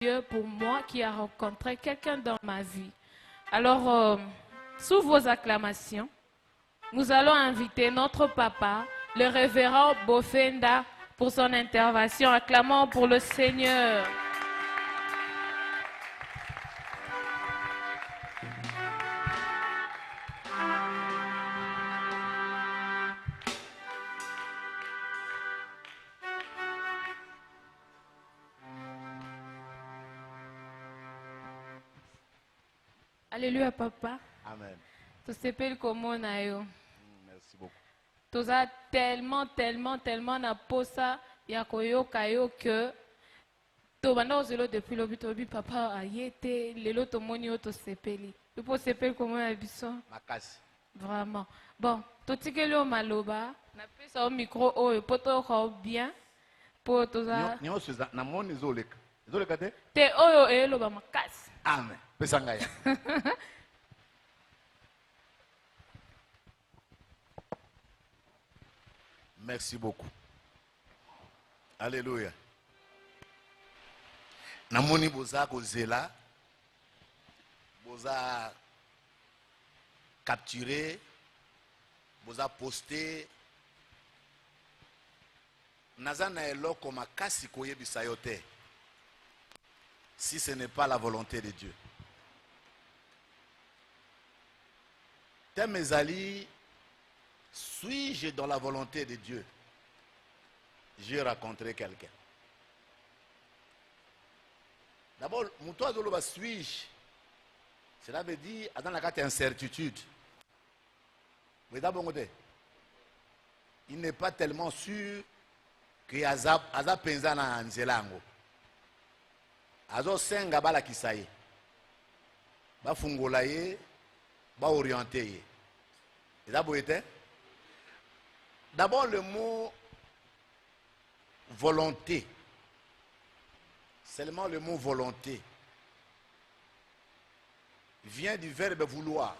Dieu pour moi qui a rencontré quelqu'un dans ma vie. Alors, sous vos acclamations, nous allons inviter notre papa, le révérend Bofenda, pour son intervention. Acclamons pour le Seigneur. Alléluia, papa. Amen. Tu s'appelles comment, Nayo? Merci beaucoup. Tu as tellement na posa ya koyoka yo que to banda ozelo depuis lobi papa ayete lelo to moni yo to sepeli. Tu peux sepeli comment ya biso? Makasi. Vraiment. Bon, to tikeli o maloba na pesa au micro oyo poto ko bien po to za Nyonso na moni zoleka. Zoleka te? te oyo eloba makasi. Amen. Pesa ngaya. Merci beaucoup. Alléluia. Namoni boza kozela, boza capturé, boza posté. Nazana eloko makasi koyebisa yo te. Si ce n'est pas la volonté de Dieu. Temezali, suis-je dans la volonté de Dieu? J'ai rencontré quelqu'un. D'abord, Moutoua Zoloba suis-je? Cela veut dire, dans la carte incertitude. Il n'est pas tellement sûr que Aza Penzana Anzelango. Azo senga bala kisaye. Ba fungola ye, ba orienté ye. D'abord le mot volonté. Seulement le mot volonté vient du verbe vouloir.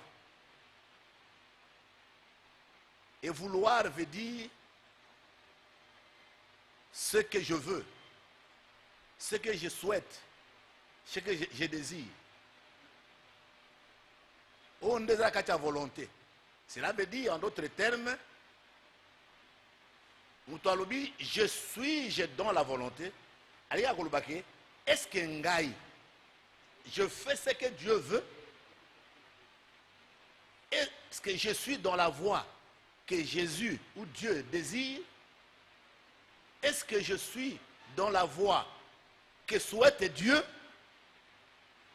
Et vouloir veut dire ce que je veux, ce que je souhaite, ce que je désire. On a la volonté. Cela veut dire, en d'autres termes, je suis dans la volonté. Est-ce que je fais ce que Dieu veut? Est-ce que je suis dans la voie que Jésus ou Dieu désire? Est-ce que je suis dans la voie que souhaite Dieu?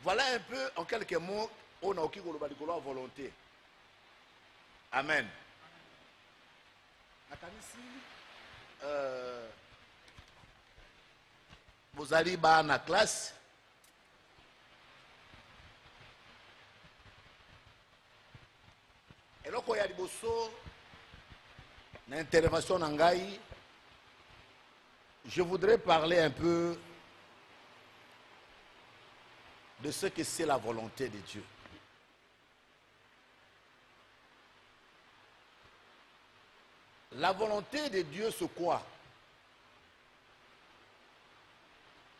Voilà un peu, en quelques mots, on a la volonté. Amen. Vous allez dans la classe. Et là, quand il y a une intervention en Gaï, je voudrais parler un peu de ce que c'est la volonté de Dieu. La volonté de Dieu, c'est quoi?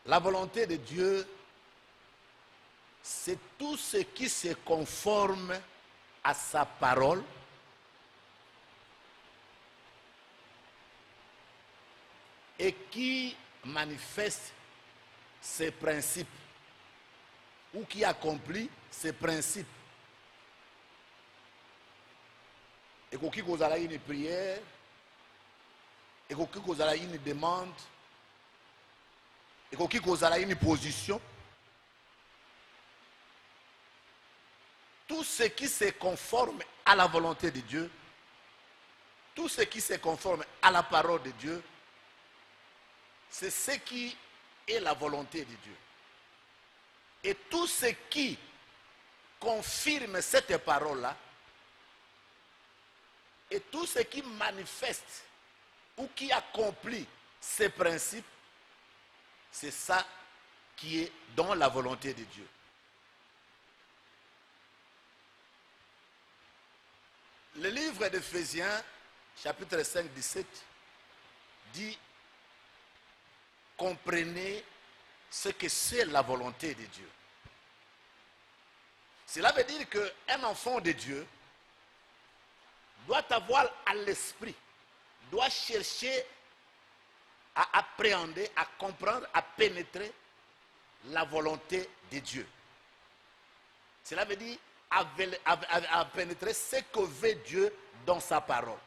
La volonté de Dieu, c'est tout ce qui se conforme à sa parole et qui manifeste ses principes ou qui accomplit ses principes. Et qui vous a une prière, et qui vous a une demande, et qui vous a une position. Tout ce qui se conforme à la volonté de Dieu, tout ce qui se conforme à la parole de Dieu, c'est ce qui est la volonté de Dieu. Et tout ce qui confirme cette parole-là, et tout ce qui manifeste ou qui accomplit ces principes, c'est ça qui est dans la volonté de Dieu. Le livre d'Éphésiens, chapitre 5, 17, dit: comprenez ce que c'est la volonté de Dieu. Cela veut dire qu'un enfant de Dieu doit avoir à l'esprit, doit chercher à appréhender, à comprendre, à pénétrer la volonté de Dieu. Cela veut dire à pénétrer ce que veut Dieu dans sa parole,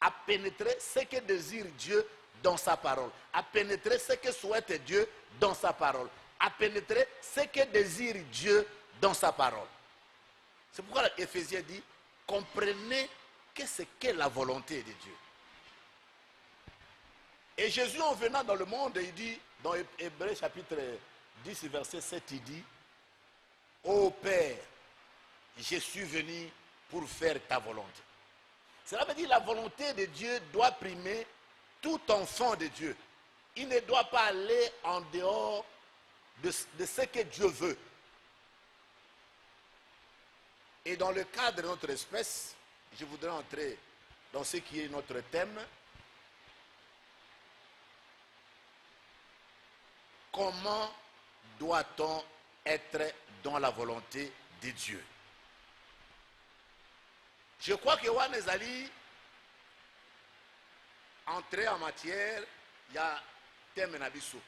à pénétrer ce que désire Dieu dans sa parole, à pénétrer ce que souhaite Dieu dans sa parole, à pénétrer ce que désire Dieu dans sa parole. C'est pourquoi l'Éphésiens dit, comprenez qu'est-ce qu'est la volonté de Dieu. Et Jésus, en venant dans le monde, il dit, dans Hébreux chapitre 10, verset 7, il dit, ô Père, je suis venu pour faire ta volonté. Cela veut dire la volonté de Dieu doit primer tout enfant de Dieu. Il ne doit pas aller en dehors de ce que Dieu veut. Et dans le cadre de notre espèce, je voudrais entrer dans ce qui est notre thème. Comment doit-on être dans la volonté de Dieu? Je crois que Wanezali, entrer en matière, il y a thème nabiso.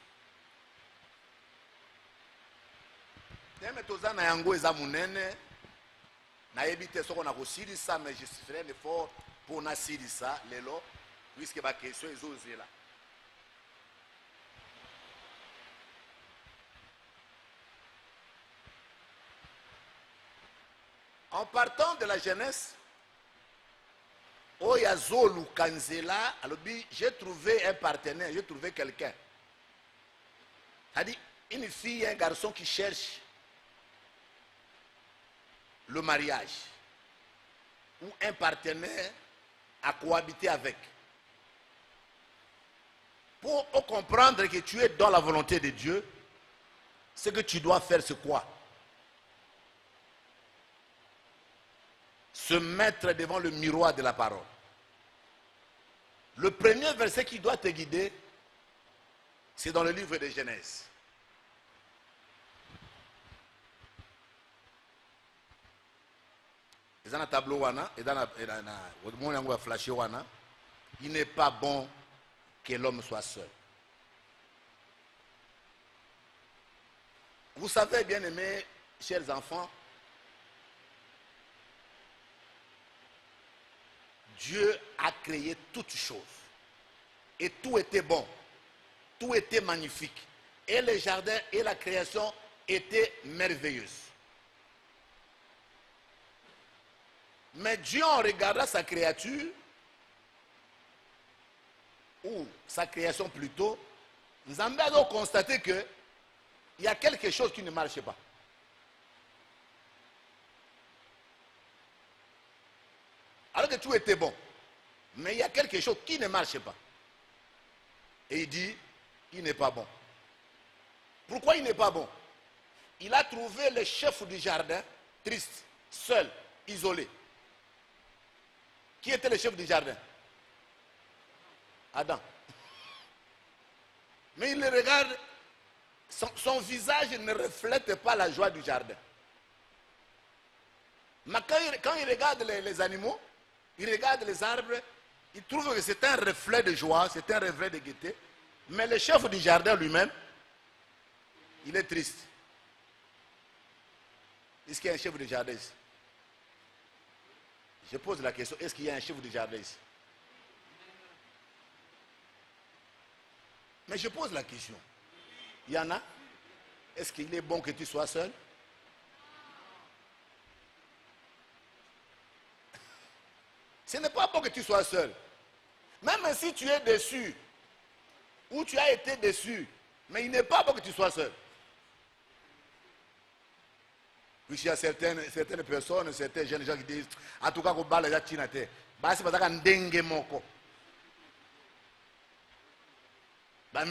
Thème toza na yango eza munene. Na ebite soko na kosilisa, mais je ferai l'effort pour na silisa lelo, puisque ba question ezozela. En partant de la Genèse, Oyazolu Kanzela, j'ai trouvé un partenaire, j'ai trouvé quelqu'un. C'est-à-dire une fille et un garçon qui cherchent le mariage ou un partenaire à cohabiter avec. Pour comprendre que tu es dans la volonté de Dieu, ce que tu dois faire, c'est quoi? Se mettre devant le miroir de la parole. Le premier verset qui doit te guider, c'est dans le livre de Genèse. Dans le tableau, il n'est pas bon que l'homme soit seul. Vous savez, bien aimés, chers enfants, Dieu a créé toutes choses. Et tout était bon. Tout était magnifique. Et le jardin et la création étaient merveilleuses. Mais Dieu, en regardant sa créature, ou sa création plutôt, nous avons constaté qu'il y a quelque chose qui ne marche pas. Alors que tout était bon. Mais il y a quelque chose qui ne marche pas. Et il dit, il n'est pas bon. Pourquoi il n'est pas bon? Il a trouvé le chef du jardin, triste, seul, isolé. Qui était le chef du jardin? Adam. Mais il le regarde, son visage ne reflète pas la joie du jardin. Mais quand il regarde les animaux, il regarde les arbres, il trouve que c'est un reflet de joie, c'est un reflet de gaieté. Mais le chef du jardin lui-même, il est triste. Est-ce qu'il y a un chef de jardin ici? Je pose la question, est-ce qu'il y a un chef de jardin ici? Mais je pose la question. Il y en a? Est-ce qu'il est bon que tu sois seul? Ce n'est pas bon que tu sois seul. Même si tu es déçu, ou tu as été déçu, mais il n'est pas bon que tu sois seul. Puisqu'il y a certaines personnes, certains jeunes gens qui disent, en tout cas, qu'on parle de la Chinate, c'est parce qu'on dengue moko. Non,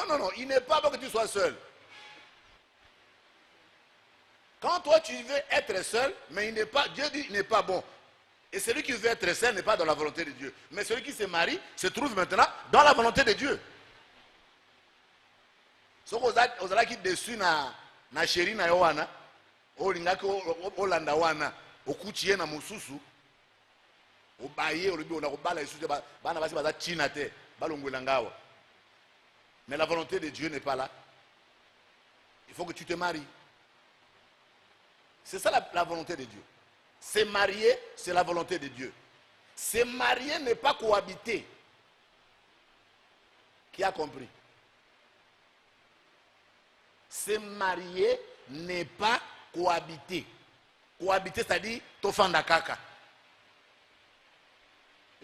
non, non, il n'est pas bon que tu sois seul. Quand toi tu veux être seul, mais il n'est pas, Dieu dit il n'est pas bon. Et celui qui veut être seul n'est pas dans la volonté de Dieu. Mais celui qui se marie se trouve maintenant dans la volonté de Dieu. soki ozalaki dessus na sheri na yo wana olingaki olanda wana okuti ye na mosusu obaye olobi ona kobala lisusu bana basi baza ntina te balongwela ngawa. Mais la volonté de Dieu n'est pas là. Il faut que tu te maries. C'est ça la volonté de Dieu. Se marier, c'est la volonté de Dieu. Se marier n'est pas cohabiter. Qui a compris? Se marier n'est pas cohabiter. Cohabiter, c'est-à-dire tofanda kaka.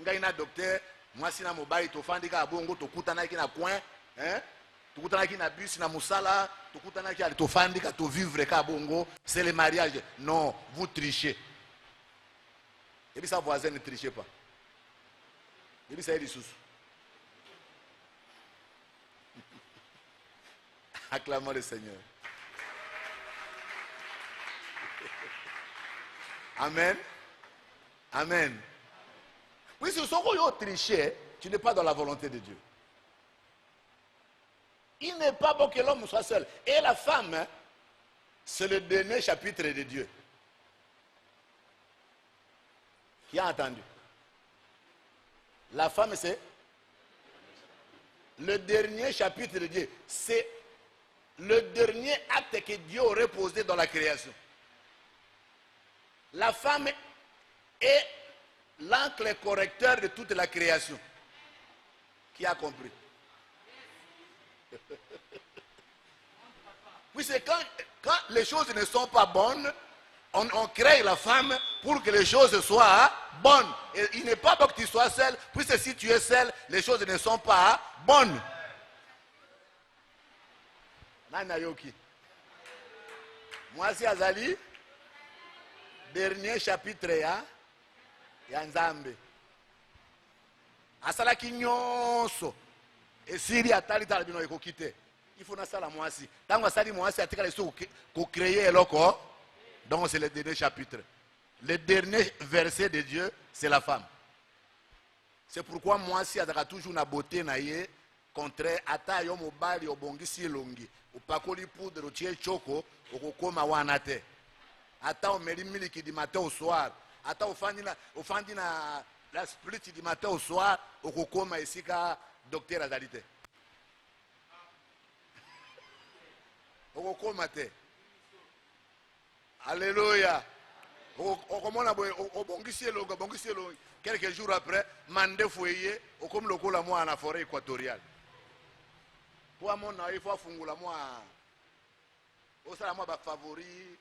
Nga ina docteur, moi si na mobile tofandi ka bongo tokutana ki na coin, hein? Tokutana ki na bus na musala, tokutana ki ali tofandi ka to vivre ka bongo, c'est le mariage. Non, vous trichez. Et puis sa voisin ne trichez pas. Et puis ça est des sous. Acclamons le Seigneur. Amen. Amen. Oui, si vous triché, tu n'es pas dans la volonté de Dieu. Il n'est pas bon que l'homme soit seul. Et la femme, hein, c'est le dernier chapitre de Dieu. Qui a entendu? La femme, c'est le dernier chapitre de Dieu. C'est le dernier acte que Dieu aurait posé dans la création. La femme est l'encre correcteur de toute la création. Qui a compris? Oui, c'est quand les choses ne sont pas bonnes, on crée la femme pour que les choses soient bonnes. Et il n'est pas bon que tu sois seul, puisque si tu es seul, les choses ne sont pas bonnes. Nana Yoki. Moi, c'est Azali. Dernier chapitre, ya Nzambe. Asalaki nyonso. Et Siri atali talabino ekokite. Il faut na sala mwasi. Tango asali mwasi atikala iso ko créer eloko. Donc c'est le dernier chapitre. Le dernier verset de Dieu, c'est la femme. C'est pourquoi mwasi azaka toujours na beauté na ye contraire ata yo mobali obongisi longi. Opakoli poudre otie choko okokoma wana te. Ata omeli miliki du matin au soir. Ata ofandi na la split du matin au soir okokoma esika docteur azalite. Okokoma te. Alléluia. Obongisi elongi. Quelques jours après, mande foyer, comme le cola moi à la forêt équatoriale. Pour mon il faut fungula moi. Au sala moi ba favori.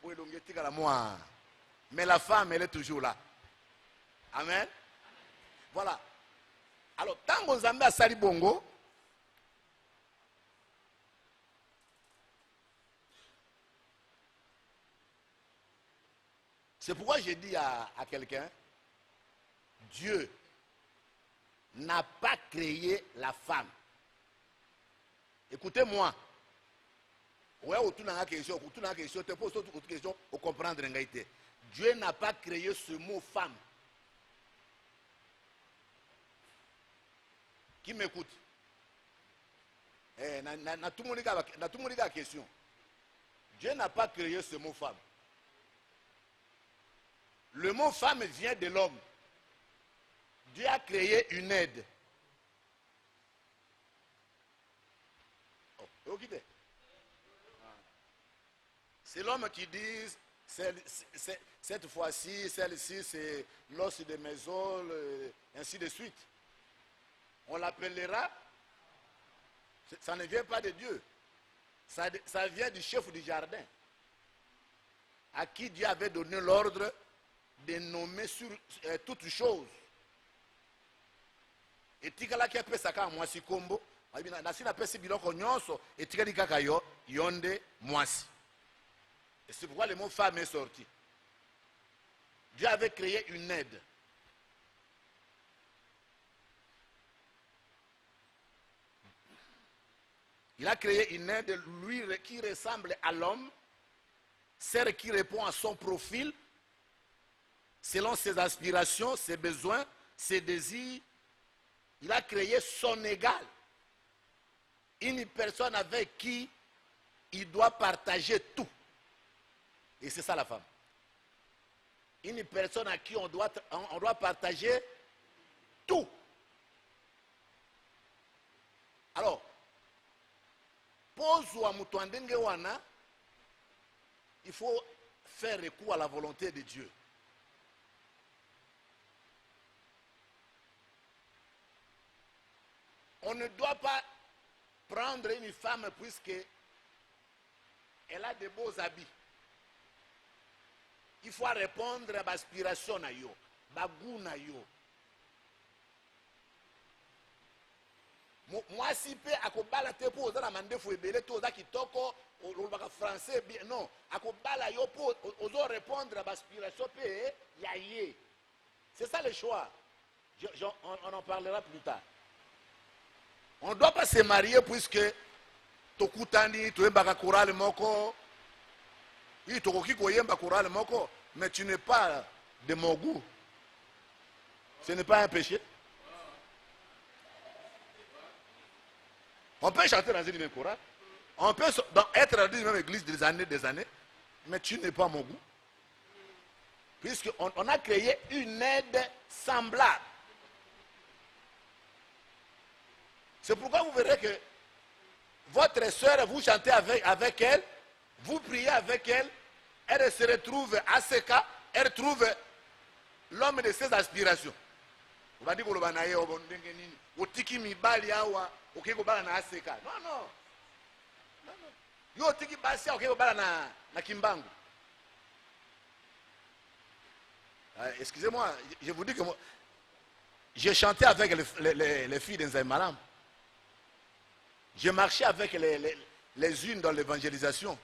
Pour elongi la moi. Mais la femme, elle est toujours là. Amen. Voilà. Alors, tant que Nzambe a sali bongo, c'est pourquoi j'ai dit à quelqu'un, Dieu n'a pas créé la femme. Écoutez-moi. Ouais, autour de la question, te pose autre question, pour comprendre l'engagement. Dieu n'a pas créé ce mot femme. Qui m'écoute? Na tout le monde a la question. Dieu n'a pas créé ce mot femme. Le mot femme vient de l'homme. Dieu a créé une aide. Oh, okay. C'est l'homme qui dit, cette fois-ci, celle-ci, c'est l'os de mes os, ainsi de suite. On l'appellera, ça ne vient pas de Dieu. Ça vient du chef du jardin, à qui Dieu avait donné l'ordre de nommer sur toutes choses. Et tikala qui a fait ça quand moi si combo, nasi na pesi biloko nyonso et tikali kaka yo yonde mwasi. Et c'est pourquoi le mot femme est sorti. Dieu avait créé une aide. Il a créé une aide, lui, qui ressemble à l'homme, celle qui répond à son profil, selon ses aspirations, ses besoins, ses désirs. Il a créé son égal. une personne avec qui il doit partager tout. Et c'est ça la femme. Une personne à qui on doit partager tout. Alors, il faut faire recours à la volonté de Dieu. On ne doit pas prendre une femme puisqu'elle a de beaux habits. Il faut répondre à l'aspiration na yo, bagou na yo. Moi si pe akobala te po oza na mandefu ebele to oza kitoko olobaka français bien non, akobala yo po ozo répondre à l'aspiration pe ya ye. C'est ça le choix. On en parlera plus tard. On ne doit pas se marier puisque tokutani toyembaka chorale moko. Oui, tokoki koyemba chorale moko, mais tu n'es pas de mon goût. Ce n'est pas un péché. On peut chanter dans une même chorale. On peut être dans une même église des années, mais tu n'es pas mon goût. Puisqu'on a créé une aide semblable. C'est pourquoi vous verrez que votre soeur, vous chantez avec elle, vous priez avec elle, elle se retrouve à ce cas, elle trouve l'homme de ses aspirations. Vous va dire que vous avez otiki mibali awa okeko bala na aseka. Non non. Yo otiki basi okeko bala na kimbangu. Excusez-moi, je vous dis que moi, j'ai chanté avec les filles de Nzaimalam. J'ai marché avec les unes dans l'évangélisation.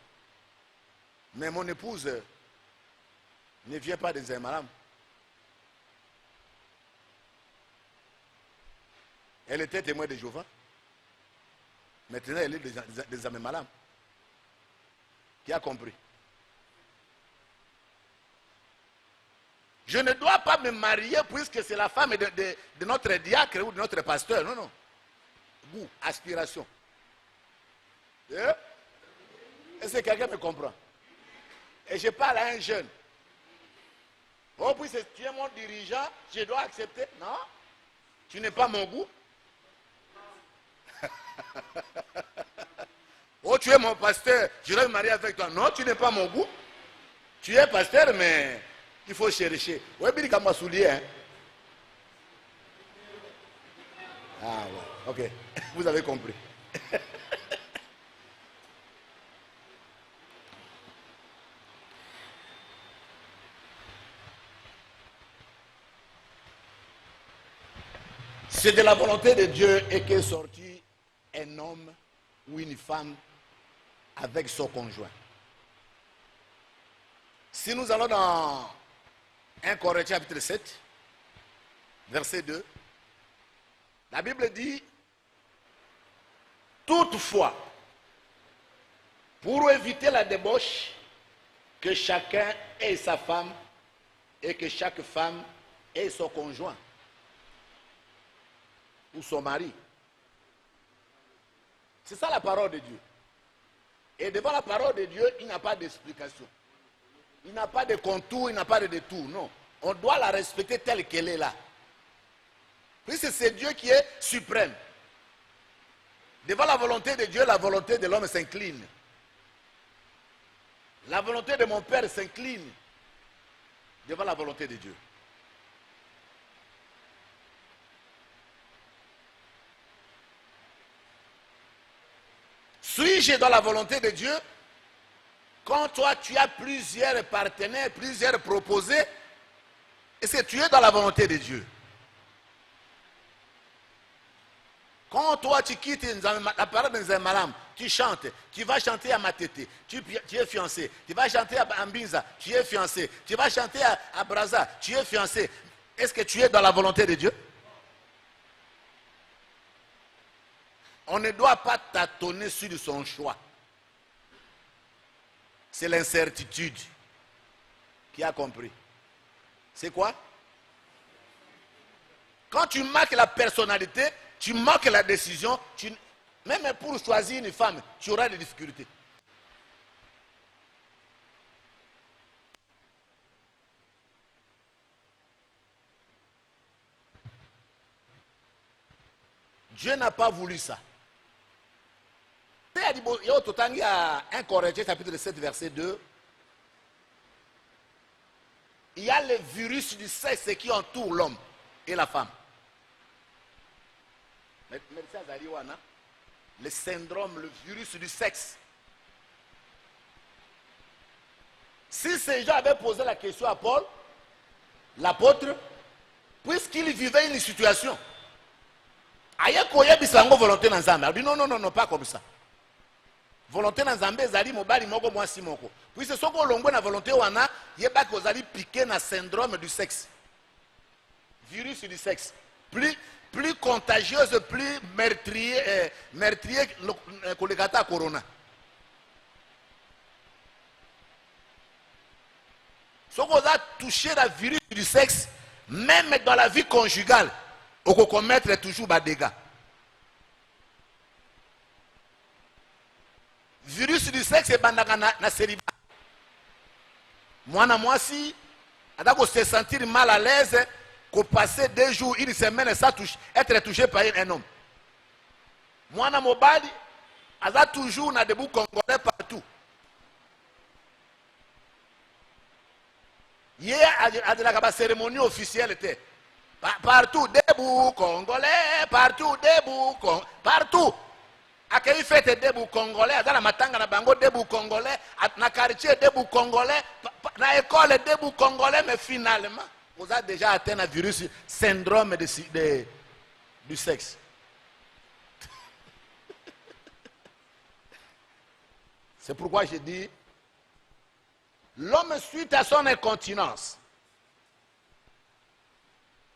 Mais mon épouse ne vient pas de Nzaimalam. Elle était témoin de Jéhovah. Maintenant, elle est des Nzaimalam. Qui a compris? Je ne dois pas me marier puisque c'est la femme de notre diacre ou de notre pasteur. Non, non. Goût, aspiration. Est-ce que quelqu'un me comprend? Et je parle à un jeune. Oh, puis tu es mon dirigeant, je dois accepter. Non, tu n'es pas mon goût. Oh, tu es mon pasteur, je dois me marier avec toi. Non, tu n'es pas mon goût. Tu es pasteur, mais il faut chercher. Oui, bien comme ma soulier. Hein? Ah, ouais, ok. Vous avez compris. C'est de la volonté de Dieu et qu'est sorti un homme ou une femme avec son conjoint. Si nous allons dans 1 Corinthiens chapitre 7, verset 2, la Bible dit, toutefois, pour éviter la débauche, que chacun ait sa femme et que chaque femme ait son conjoint ou son mari. C'est ça la parole de Dieu. Et devant la parole de Dieu, il n'y a pas d'explication. Il n'y a pas de contour, il n'y a pas de détour. Non. On doit la respecter telle qu'elle est là. Puisque c'est Dieu qui est suprême. Devant la volonté de Dieu, la volonté de l'homme s'incline. La volonté de mon Père s'incline devant la volonté de Dieu. Suis-je dans la volonté de Dieu? Quand toi tu as plusieurs partenaires, plusieurs proposés, est-ce que tu es dans la volonté de Dieu? Quand toi tu quittes la parole de Nzaimalam, tu chantes, tu vas chanter à Matete, tu es fiancé, tu vas chanter à Ambinza, tu es fiancé, tu vas chanter à Braza, tu es fiancé. Est-ce que tu es dans la volonté de Dieu? On ne doit pas tâtonner sur son choix. C'est l'incertitude. Qui a compris? C'est quoi? Quand tu marques la personnalité, tu marques la décision, Même pour choisir une femme, tu auras des difficultés. Dieu n'a pas voulu ça. Il y a 1 Corinthiens chapitre 7 verset 2. Il y a le virus du sexe qui entoure l'homme et la femme. Le syndrome, le virus du sexe. Si ces gens avaient posé la question à Paul, l'apôtre, puisqu'il vivait une situation, volonté dans Zambé. Il dit non, non, non, non, pas comme ça. Volonté dans Zambé, zali mobali moko mwasi moko. Puis c'est ce qu'on longwe na volonté wana, yeba ko zali piqué na syndrome du sexe. Virus du sexe. Plus contagieuse, plus meurtrier que le gata corona. Si on a touché le virus du sexe, même dans la vie conjugale, on peut commettre toujours des dégâts. Virus du sexe est na célibat. Moi si, on se sentir mal à l'aise, qu'on passer 2 jours, 1 semaine sans être touché par un homme. Moi mobali, on a toujours na debout congolais partout. Hier, à la cérémonie officielle, partout, debout congolais, partout, debout congolais, partout. À quelle fête debout congolais, à la matanga na bango debout congolais, na quartier debout congolais, na école debout congolais, mais finalement, vous avez déjà atteint le virus syndrome du sexe. C'est pourquoi je dis, l'homme, suite à son incontinence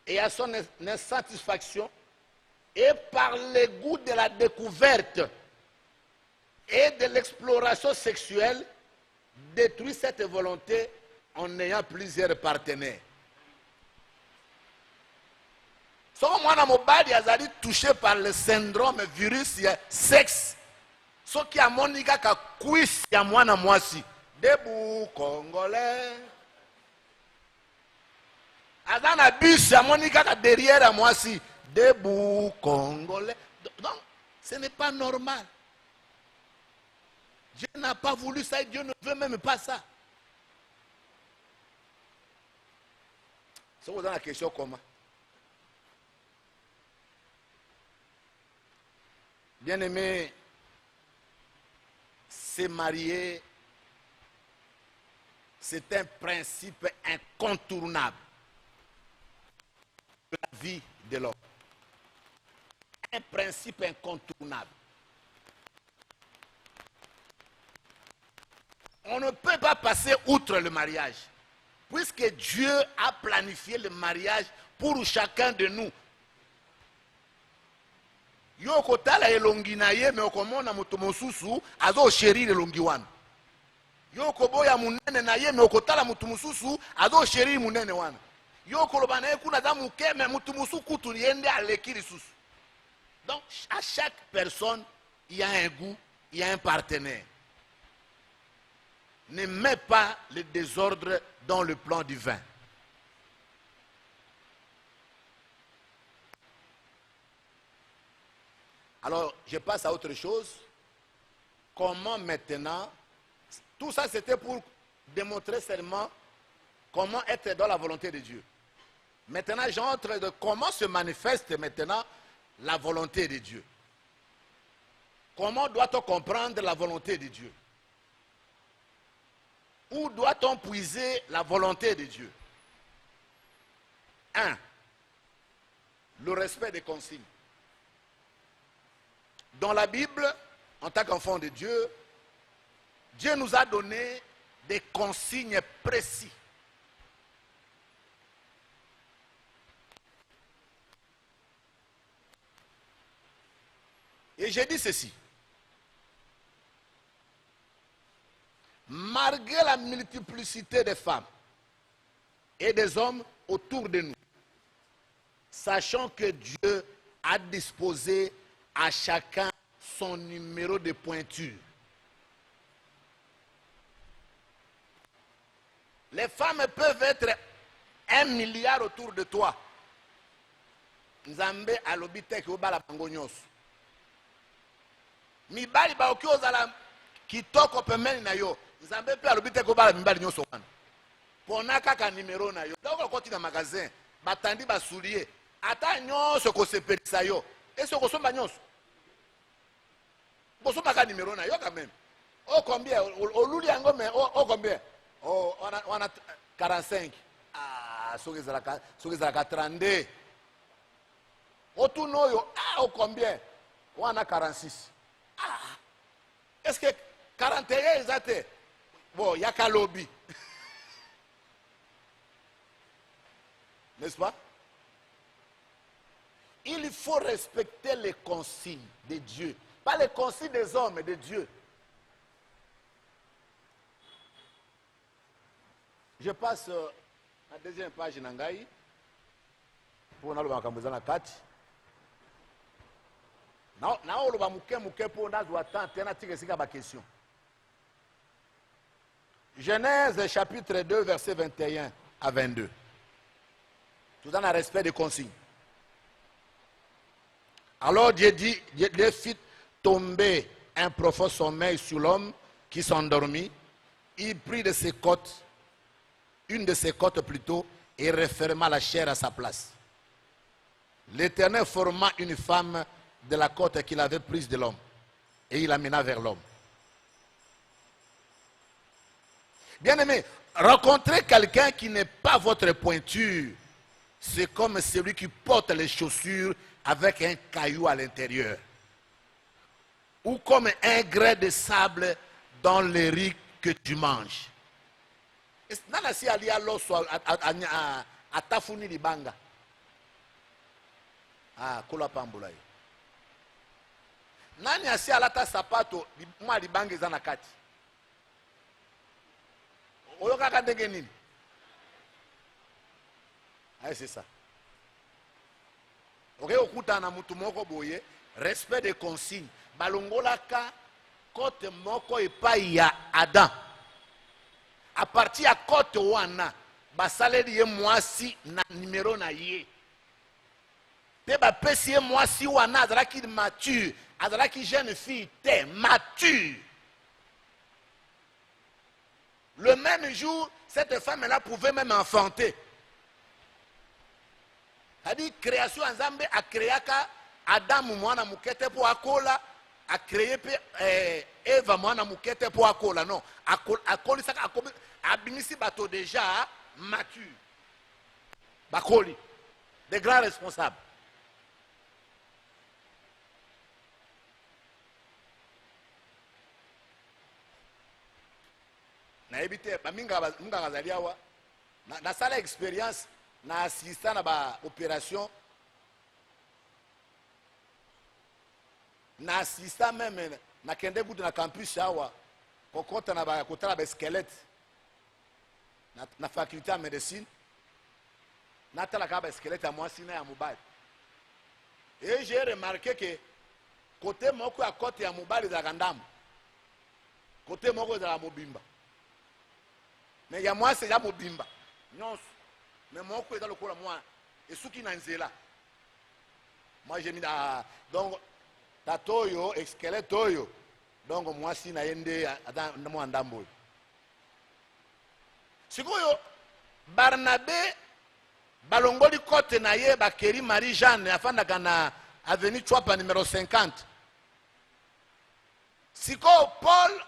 et à son insatisfaction, et par le goût de la découverte et de l'exploration sexuelle, détruit cette volonté en ayant plusieurs partenaires. Si on mobile est touché par le syndrome virus sexe, ce qui a monika ka cuisse ya mwana mwasi. Debout congolais. Azana bus ya monika derrière à moi si. Debout congolais. Donc, ce n'est pas normal. Dieu n'a pas voulu ça et Dieu ne veut même pas ça. Si vous avez la question comment? Bien aimé, se marier, c'est un principe incontournable de la vie de l'homme. Un principe incontournable. On ne peut pas passer outre le mariage, puisque Dieu a planifié le mariage pour chacun de nous. Yo kotala elongi na ye me okomona moto mosusu azo chérir elongi wana. Yo koboya munene na ye me okotala mutu mususu azo chérir munene wana. Yo koloba na ye kuna za muke me mutu mususu kutu yende aleki lisusu. Donc à chaque personne il y a un goût, il y a un partenaire. Ne mets pas le désordre dans le plan divin. Alors, je passe à autre chose. Comment maintenant, tout ça c'était pour démontrer seulement comment être dans la volonté de Dieu. Maintenant, j'entre de comment se manifeste maintenant la volonté de Dieu. Comment doit-on comprendre la volonté de Dieu? Où doit-on puiser la volonté de Dieu? 1. Le respect des consignes. Dans la Bible, en tant qu'enfant de Dieu, Dieu nous a donné des consignes précises. Et j'ai dit ceci. Malgré la multiplicité des femmes et des hommes autour de nous, sachant que Dieu a disposé à chacun son numéro de pointure. Les femmes peuvent être 1 milliard autour de toi. Nzambe alobi te ke obala bango nyonso. Mibali ba okiozala kitoko pembeni na yo. Nzambe pe alobi te ke obala mibali nyonso wana. Pona kaka numéro na yo. Donc koti na magasin, batandi basoulier. Ata nyonso ko sepelisa yo. Est-ce que somba nyonso? Bo somba ka numéro na yo quand même. Oh combien? Oluli yango mais oh combien? Oh on a 45. Ah, soki zalaka 32. Otunoyo, ah, au combien? On a 46. Ah, est-ce que 41 ils étaient? Bon, il y a qu'à lobby. N'est-ce pas? Il faut respecter les consignes de Dieu. Pas les consignes des hommes, mais de Dieu. Je passe à la deuxième page Nangaï. Pour nous le la carte. Genèse chapitre 2, verset 21 à 22. Tout en respect des consignes. Alors Dieu dit, Dieu fit tomber un profond sommeil sur l'homme qui s'endormit. Il prit de ses côtes, une de ses côtes plutôt, et referma la chair à sa place. L'Éternel forma une femme de la côte qu'il avait prise de l'homme, et il l'amena vers l'homme. Bien-aimé, rencontrer quelqu'un qui n'est pas votre pointure, c'est comme celui qui porte les chaussures avec un caillou à l'intérieur, ou comme un grain de sable dans le riz que tu manges. Nana si ali aloso atafuni libanga. Ah, kola pambula. Nani asi alata sapato mwa libanga ezana kati. Oyoka kandenge nini? Ah, c'est ça. Ok, okuta na mutu moko boye, respect des consignes. Balongolaka kote moko epai ya Adam. À partir à côte wana, basaleli ye mwasi na numéro na ye. Te ba pesi ye mwasi wana azalaki mature, azalaki jeune fille te mature. Le même jour, cette femme-là pouvait même enfanter. C'est-à-dire, création Nzambe a créé Adam mwana mukete po akola, a créé Eva mwana mukete po akola. Non, akoli saka akobi abinisi bato déjà mature. Bakoli, des grands responsables. Na ebite baminga ngazali awa na sala expérience na assistant na ba opération na assistant même na kende kutu na campus awa kokota na ba kotala ba squelette na faculté de médecine na tala ka ba squelette à moi sina ya mobile. Et j'ai remarqué que côté moko à côté ya mobile za kandam côté moko za mobimba. Mais il y a moi, c'est là mobimba. Non, mais moi, je suis dans le cours, moi, et ceux qui n'ont pas. Moi, j'ai mis là. Donc, tatoyo, squelette toyo. Donc, moi, si na yende, dans mon andambo. Si vous Barnabé, balongoli kote na ye, bakeri Marie-Jeanne, afin de avenue Chouapa numéro 50. Si Paul,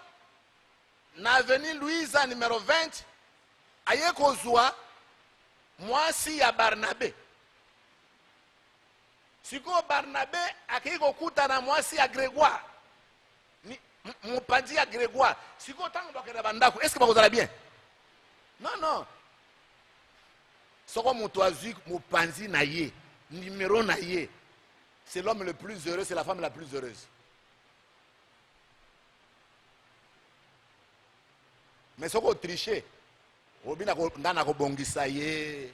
na avenue Louisa numéro 20, aye kozwa mwasi ya Barnabé. Siko Barnabé akei kokuta na mwasi ya Grégoire. Mopandi ya Grégoire. Siko tango bakenda bandako, est-ce que bakozala bien? Non, non. Soko moto azui mopandi na ye, numéro na ye. C'est l'homme le plus heureux, c'est la femme la plus heureuse. Mais soko tricher, obi na ko bongisa ye,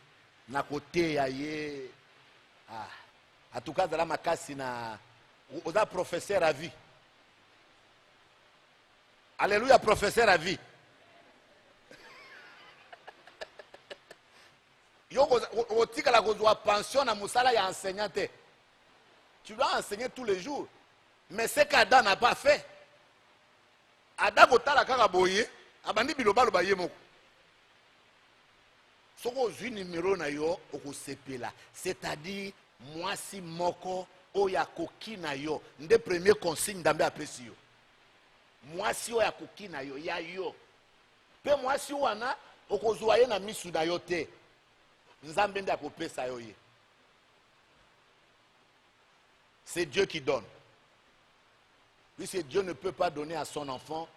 na kote ya ye. Ah, en tout cas dans la makasi na oza professeur à vie. Alléluia, professeur à vie. Yo otika la kozwa pension na musala ya enseignant. Tu dois enseigner tous les jours. Mais ce qu'Adam n'a pas fait. Adam kotala kaka boye, abandi biloba loba ye moko. Soko ozwi numéro na yo okosepela, c'est-à-dire mwasi moko oya koki na yo, nde premier consigne Nzambe apesi yo. Mwasi oya koki na yo ya yo. Pe mwasi wana okozwa ye na misu na yo te. Nzambe nde akopesa yo ye. C'est Dieu qui donne. Puisque Dieu ne peut pas donner à son enfant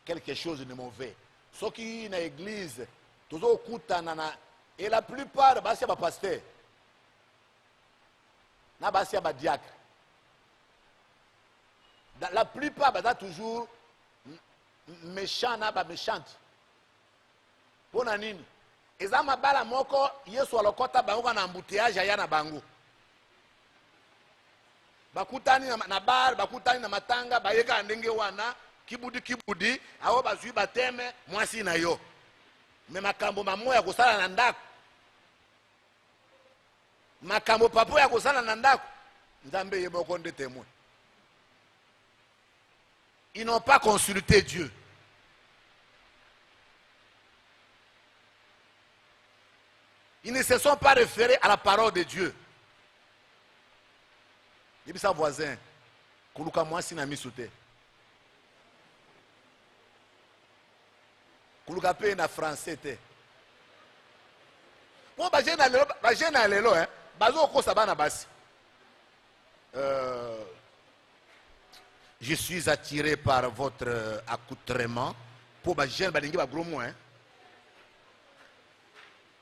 quelque chose de mauvais. Ce qui est dans l'église, toujours et la plupart, c'est des pasteurs. C'est des diacres. La plupart, c'est toujours méchants, méchantes. Pour nini? Et ça m'a bala moko, yesu alokota bango na embouteillage ya na bango. Bakutani na bar, bakutani na matanga, bayeka ndenge wana, kibudi, awo bazwi bateme, mwasi na yo. Me makambo mamoya kosala na ndako. Makambo papo ya kosala na ndako. Nzambe yeboko nde témoin. Ils n'ont pas consulté Dieu. Ils ne se sont pas référés à la parole de Dieu. Il dit sa voisin, kuluka mwasi na misute. Kuluka pe na français te. Bon ba jena lelo hein, bazo ko sabana basi. Je suis attiré par votre accoutrement. Pour ba jena balingi ba gros mot hein.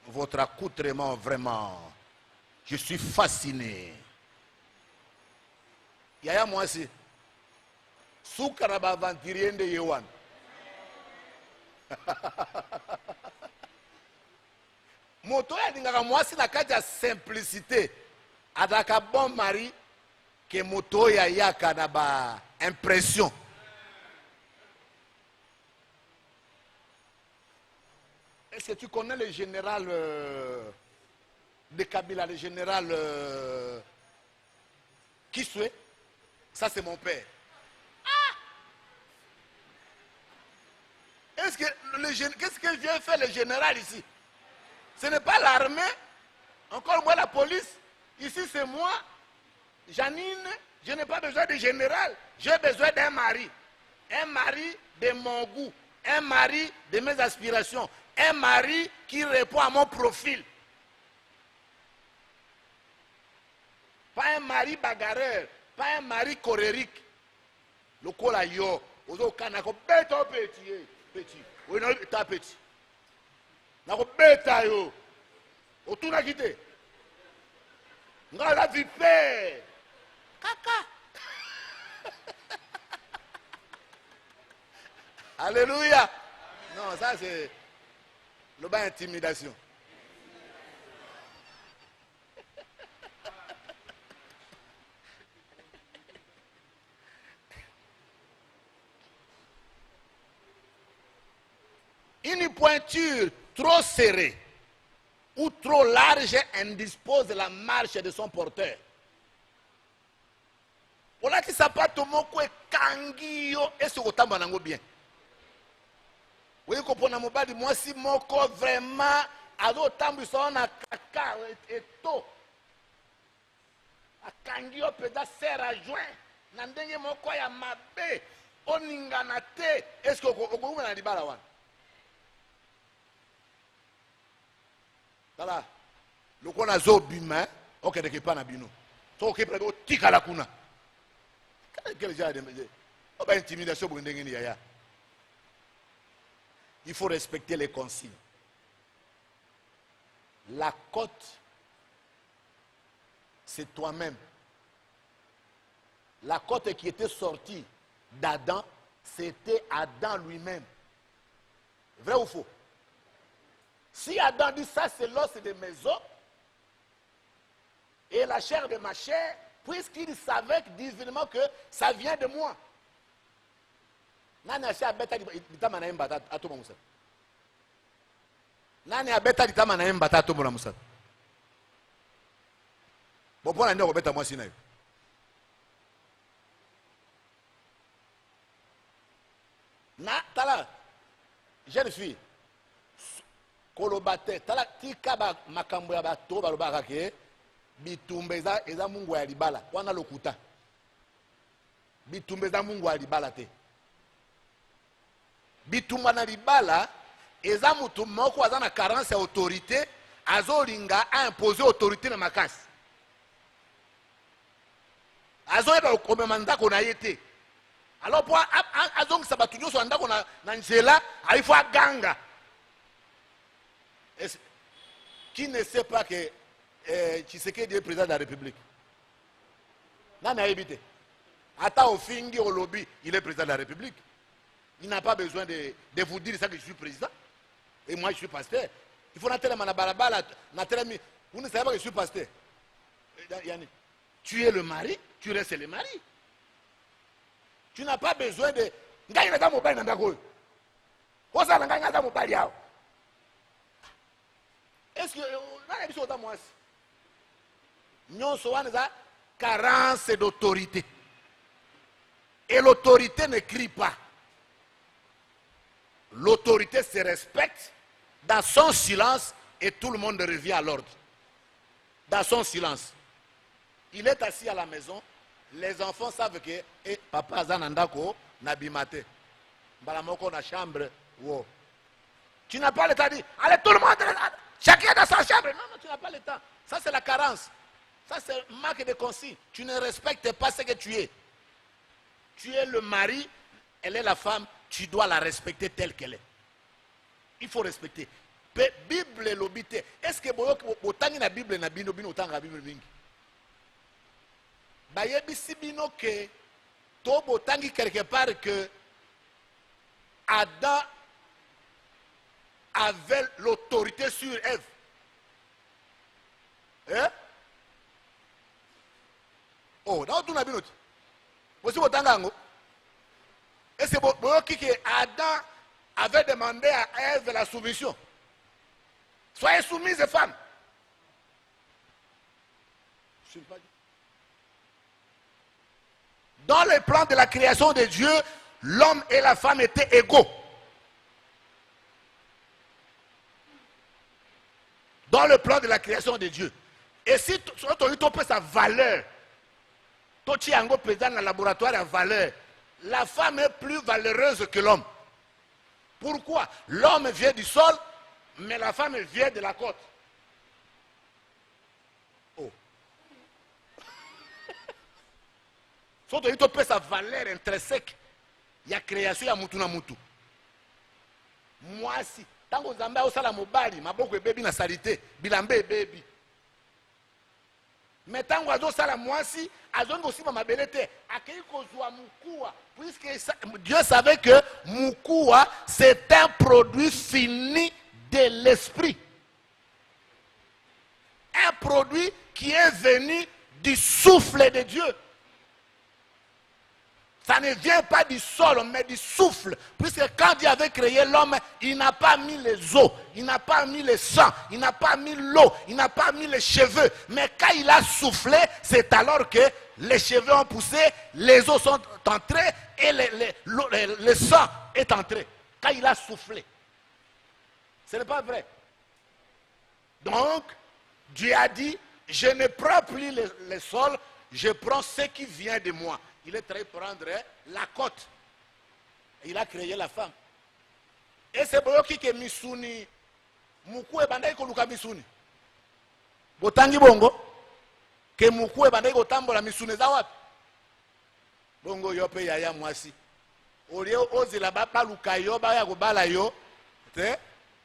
Votre accoutrement vraiment. Je suis fasciné. Yaya mwasi suka na bavantirier nde yewan. Moto ya dingaka mwasi na kati ya simplicité adaka bon mari ke moto ya yaka na ba impression. Est-ce que tu connais le général de Kabila, le général Kiswe? Ça, c'est mon père. Ah! Qu'est-ce que vient faire le général ici? Ce n'est pas l'armée, encore moins la police. Ici, c'est moi, Janine. Je n'ai pas besoin de général. J'ai besoin d'un mari. Un mari de mon goût. Un mari de mes aspirations. Un mari qui répond à mon profil. Pas un mari bagarreur. Pas un mari colérique. Le kola yo, ozo kanako beta petit. Oui non, ta petit. Nako beta yo. Otuna kite. Nga la vipe. Kaka. Alléluia. Non, ça c'est le bas intimidation. Une pointure trop serrée ou trop large indispose la marche de son porteur. Ola ki sapato moko ekangi yo esi kotamba nango bien. Oye kopona mobali mwasi moko vraiment azo tambisa na kaka eto. Akangi yo peda serre à joint na ndenge moko ya mabe oningana te eske okoma na libala wana. Tala, le qu'on a zobima, ok, de pas na bino. So ok, près tika la kuna. Quel genre de intimidation pour une yaya. Il faut respecter les consignes. La côte, c'est toi-même. La côte qui était sortie d'Adam, c'était Adam lui-même. Vrai ou faux? Si Adam dit ça, c'est l'os de mes os et la chair de ma chair, puisqu'il savait divinement que ça vient de moi. Nani asha abeta litama na yemba atoma musala. Nani abeta litama na yemba atoma na musala. Bopona ndio kobeta mwasi nayo. Na tala jeune fille kolobate tala tika ba makambo ya bato balobaka ke bitumba eza mungu ya libala wana lokuta. Bitumba eza mungu ya libala te. Bitumba na libala eza mutu moko aza na carence ya autorité azolinga a imposer autorité na makasi. Azoyeba komema ndako na ye te. Alors pour azongisa bato nyonso ndako na nzela il faut ganga. Qui ne sait pas que Tshisekedi est président de la République? Nana ebite. Ata ofingi au lobby, il est président de la République. Il n'a pas besoin de vous dire ça que je suis président. Et moi je suis pasteur. Il faut n'attendre ma balabala, vous ne savez pas que je suis pasteur. Yannick, tu es le mari, tu restes le mari. Tu n'as pas besoin de... Est-ce que nous avons carence d'autorité? Et l'autorité ne crie pas. L'autorité se respecte dans son silence et tout le monde revient à l'ordre. Dans son silence. Il est assis à la maison. Les enfants savent que papa Zanandako n'a bimate. Balamoko na chambre. Wow. Tu n'as pas le temps de dire, allez tout le monde, chacun dans sa chambre. Non, non, tu n'as pas le temps. Ça c'est la carence. Ça c'est marque de consigne. Tu ne respectes pas ce que tu es. Tu es le mari, elle est la femme, tu dois la respecter telle qu'elle est. Il faut respecter. Bible l'obité. Est-ce que autant la Bible na bino autant la Bible mingi? Bayebisi bino que to botangi quelque part que Adam avait l'autorité sur Ève. Hein? Oh, dans tout nabino. Voici botanga ngo. Est-ce que Adam avait demandé à Ève la soumission? Soyez soumises, femmes. Je ne sais pas dit. Dans le plan de la création de Dieu, l'homme et la femme étaient égaux. Dans le plan de la création de Dieu. Et si tu as sa valeur, tu as présent dans le laboratoire à valeur, la femme est plus valeureuse que l'homme. Pourquoi? L'homme vient du sol, mais la femme vient de la côte. Oh. Surtout, il te sa valeur intrinsèque. Il y a création, il y a mutu na mutu. Moi, si, tant que vous avez au salam mobali, ma beaucoup baby na salité, bilambe baby. Mais tant que vous avez au salam moi si, azongo aussi ma belete, akei kozwa mukua, puisque Dieu savait que mukua c'est un produit fini de l'esprit. Un produit qui est venu du souffle de Dieu. Ça ne vient pas du sol, mais du souffle. Puisque quand Dieu avait créé l'homme, il n'a pas mis les os, il n'a pas mis le sang, il n'a pas mis l'eau, il n'a pas mis les cheveux. Mais quand il a soufflé, c'est alors que les cheveux ont poussé, les os sont entrés et le sang est entré. Quand il a soufflé. Ce n'est pas vrai. Donc, Dieu a dit, je ne prends plus le sol, je prends ce qui vient de moi. Il est train de prendre la côte. Il a créé la femme. Et c'est pour qui que misuni muku e bandai ko luka misuni. Botangi bongo que muku e bandai ko tambola misuni za wapi? Bongo yo pe yaya mwasi. Olie ozila ba luka yo ba ya ko bala yo. Te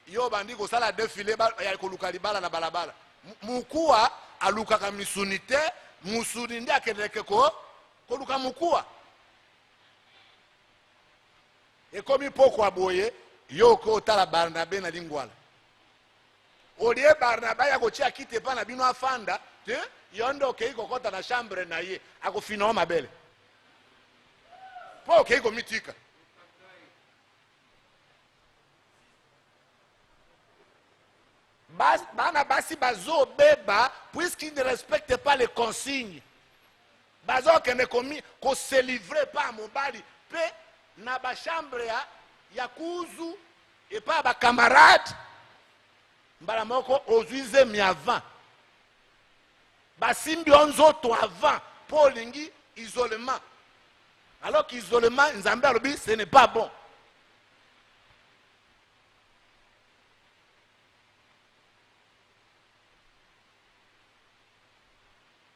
yo bandi ko sala défilé ba ya ko luka libala na balabala. Mukuwa aluka ka misuni te, musuni ndi akeleke ko koluka mukua. Et comme il faut quoi boye, yoko tala Barnabé na lingwala. Olie Barnabé ya kochia kite pa na bino afanda, te yondo ke iko kota na chambre na ye, ako fino mabele. Po ke iko mitika. bana basi bazo beba puisqu'ils ne respectent pas les consignes. Bazo kende komi ko se livrer pas mobali pe na ba chambre ya kuzu et pas ba camarade mbala moko ozuize mi avant. Basimbi onzoto avant pour lingi isolement. Alors qu'isolement nzambe alobi ce n'est pas bon.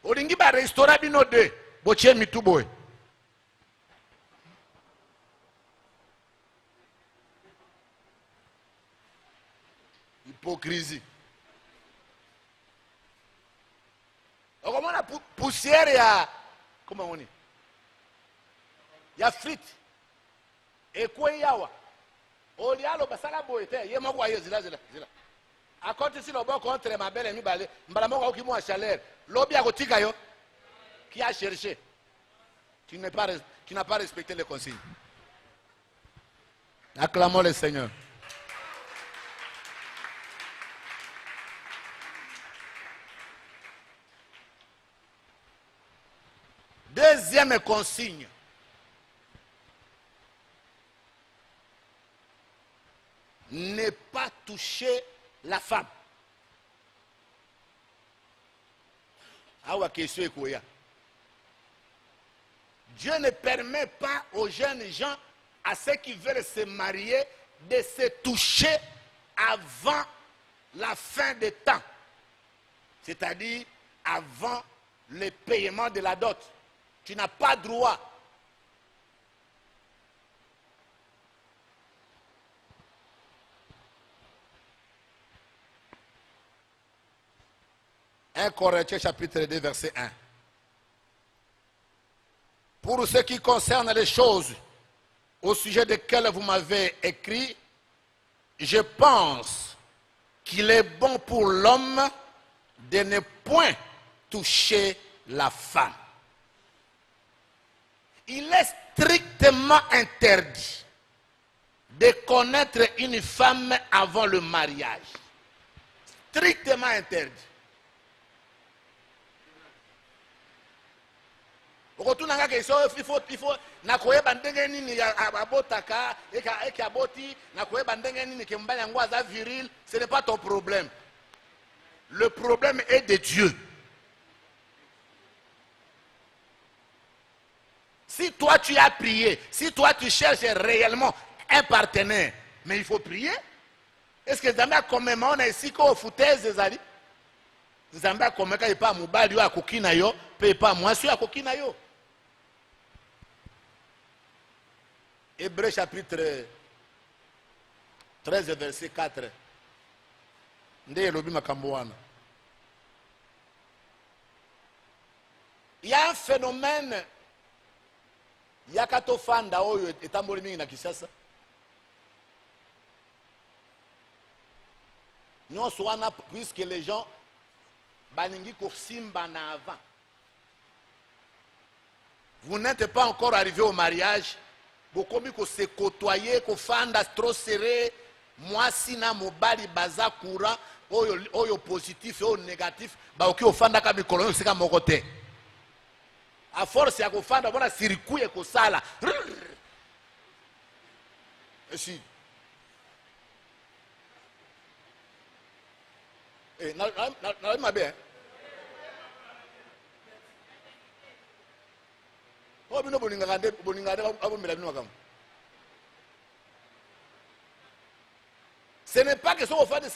Olingi ba restaurant bino de boche mituboy. Hypocrisie. Comment la poussière ya comment on dit? Ya frite. Et quoi yawa? Olialo basala boete ye moko ayo zila. À côté si le bon contre ma belle amie balé, mbala moko ki mo chaleur. Lobi a kotika yo qui a cherché. Tu n'as pas respecté les consignes. Acclamons le Seigneur. Deuxième consigne. Ne pas toucher la femme. Dieu ne permet pas aux jeunes gens, à ceux qui veulent se marier, de se toucher avant la fin des temps. C'est-à-dire avant le paiement de la dot. Tu n'as pas droit. Un Corinthiens chapitre 2 verset 1. Pour ce qui concerne les choses au sujet desquelles vous m'avez écrit, je pense qu'il est bon pour l'homme de ne point toucher la femme. Il est strictement interdit de connaître une femme avant le mariage. Strictement interdit. Il faut nakoye bandenge nini ya abotaka eka aboti nakoye bandenge nini ke mbanya ngwaza viril, ce n'est pas ton problème. Le problème est de Dieu. Si toi tu as prié, si toi tu cherches réellement un partenaire, mais il faut prier. Est-ce que Zambia comme on a ici ko foutaise zali? Zambia comme ka ipa mubali yo akokina yo, pe pa mwasi yo akokina yo. Hébreux chapitre 13 verset 4. Nde lobi makambo wana. Il y a un phénomène yakato fanda oyo etamboli mingi na Kisasa. Nyonso wana puisque les gens balingi ko simba na avant. Vous n'êtes pas encore arrivé au mariage. Vous commis que se côtoyer, que fanda trop serré, moi si na mobali baza courant, oyo positif, oyo négatif, ba oki ofanda ka mikolo sika moko te. A force ya ko fanda bona circuit ko sala. Et si na ma bien. Ce n'est pas que ce soit de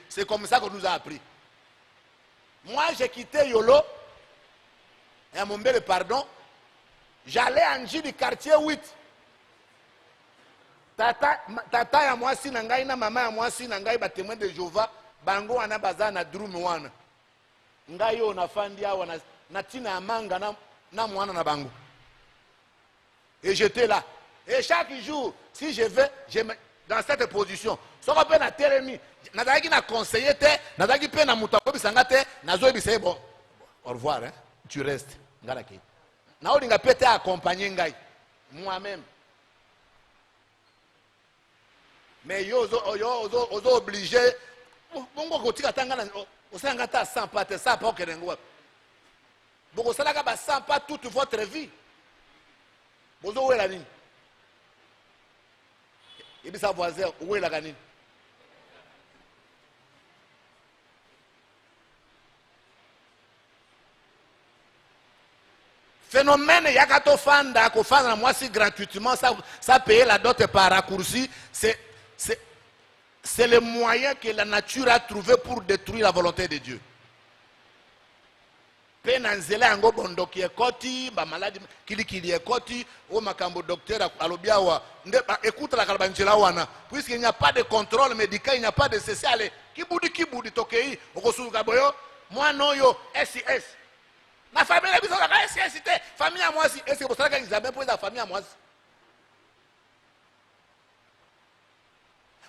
c'est comme ça qu'on nous a appris. Moi, j'ai quitté Yolo, et à mon bel pardon, j'allais en J du quartier 8. Tata ya moi si nangai na mama ya moi si nangai ba témoin de Jéhovah, bango wana bazana drum wana. Ngai yo na fandi awa na tina amanga na mwana na bango. Et j'étais là. Et chaque jour, si je vais dans cette position, ce qu'on peut na telemi, nazaki na conseiller te, nazaki pe na muta ko bisanga te, nazo bisé bon. Au revoir hein. Tu restes. Ngalaki. Na olinga pete accompagner ngai moi-même. Mais yo ozo obligé bongo kotika tangana osanga ta 100 pas te 100 pas kerengo. Bongo salaka ba 100 pas toute votre vie. Bozo wela nini? Ibi sa voisin wela kanini? Phénomène yakato fanda ko fanda moi si gratuitement ça payer la dot par raccourci, c'est le moyen que la nature a trouvé pour détruire la volonté de Dieu. Penanzela yango bondo ki ekoti ba maladi kili ekoti o makambo docteur alobia wa écoute la kalbanjela wana puisqu'il n'y a pas de contrôle médical, il n'y a pas de cessez kibudi tokei okosuka boyo moi noyo SIS. Ma famille a besoin de SIS, famille à moi si est-ce que vous savez qu'ils avaient posé la famille à moi.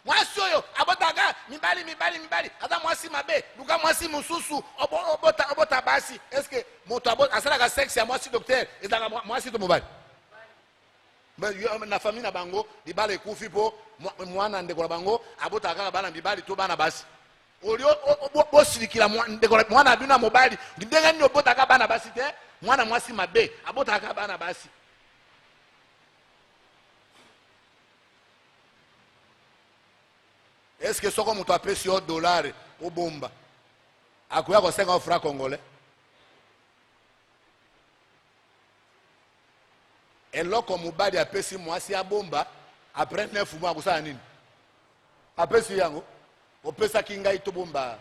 Moi soyo abotaga mibali ata moi si mabe luka moi si mususu obota basi est-ce que moto abota asala ka sexe à moi si docteur et dans moi si to mobile mais na famille na bango libala ekufi po mwana ndeko na bango abotaga bana mibali to bana basi olio bosilikila mwana bina mobile ndenga nyo botaga bana basi te mwana moi si mabe abotaga bana basi. Est-ce que ce qu'on m'a appelé sur $, au bomba, à quoi on 50 francs congolais? Et là, comme on a appelé sur moi, si à bomba, après 9 mois, vous savez, après si yango, on peut ça qui ngaï tout bomba,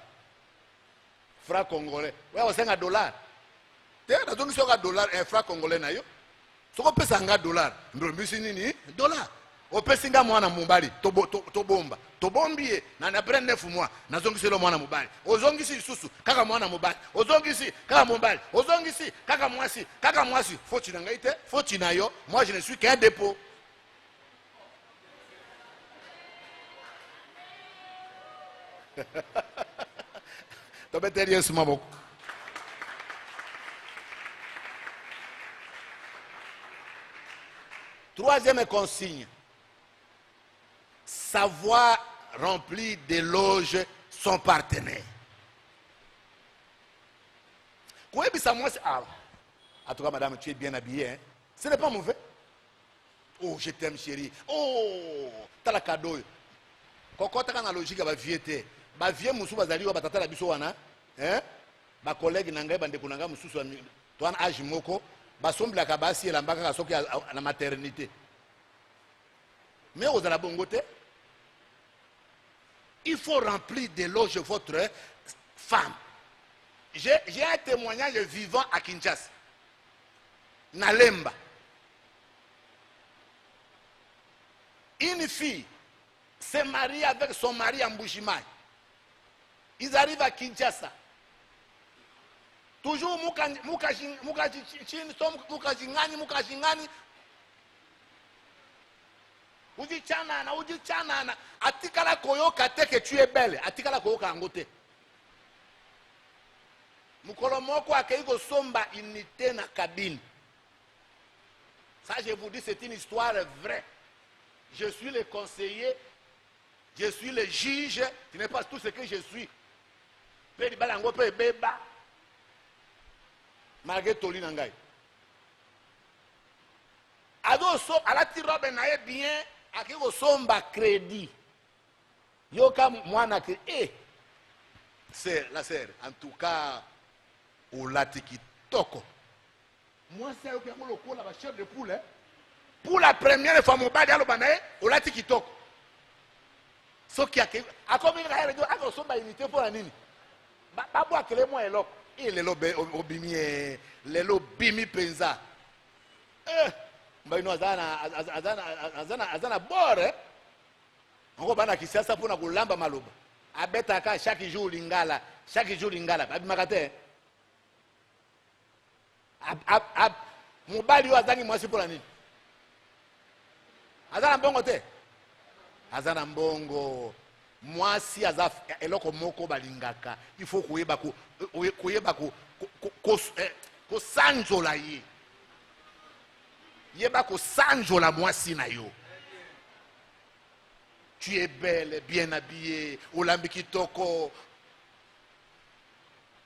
francs congolais. Ouais, on 50 $. T'es là, donc si on a $, un franc congolais na yo, ce qu'on peut ça $, mais c'est nini $. Opesinga mwana mubali to bomba to bombie na après 9 mois nazongisi le mwana mubali ozongisi susu kaka mwana mubali ozongisi kaka mubali ozongisi kaka mwasi foti na ngaite foti na yo. Moi je ne suis qu'un dépôt. To beterie suma boko. Troisième consigne: savoir remplir d'éloges son partenaire. En tout cas, madame, tu es bien habillée. Hein? Ce n'est pas mauvais. Oh, je t'aime, chérie. Oh, t'as la cadeau. Quand tu as la logique, tu vas viéter. Tu viens, tu vas aller, tu vas aller, tu vas aller. Ma collègue, tu vas aller, tu vas aller, tu vas aller, tu vas aller, la maternité. Mais aux Alabongote, il faut remplir d'éloges votre femme. J'ai un témoignage vivant à Kinshasa. Nalemba. Une fille s'est mariée avec son mari en Mbujimayi. Ils arrivent à Kinshasa. Toujours mukajingani. Uji chanana. Atikala koyoka te que tu es belle. Atikala koyoka angote. Mukolomoko akeiko somba unité na cabine. Ça je vous dis, c'est une histoire vraie. Je suis le conseiller, je suis le juge, ce n'est pas tout ce que je suis. Pedi balango pe beba. Malgré toli nangai. Ado so alati robe na ye bien. Akiko somba crédit. Yoka mwana que c'est la sœur. En tout cas, au latiki toko. Moi c'est au la chair de poule. Hein? Pour la première fois mon badi alo banae au latiki toko. So qui a comme il a dit ako somba unité pour la nini. Babu akele mo eloko. Il est le bimi penza. Mbaino azana bore ngo bana kisiasa pona kulamba maloba abeta ka chaque jour lingala babi makate mobali yo azangi mwasi pona nini azana mbongo te azana mbongo mwasi aza eloko moko balingaka il faut kuyeba ko sanjola ye yeba ko sanjola mwasi na yo. tu es belle, bien habillée, olambi kitoko.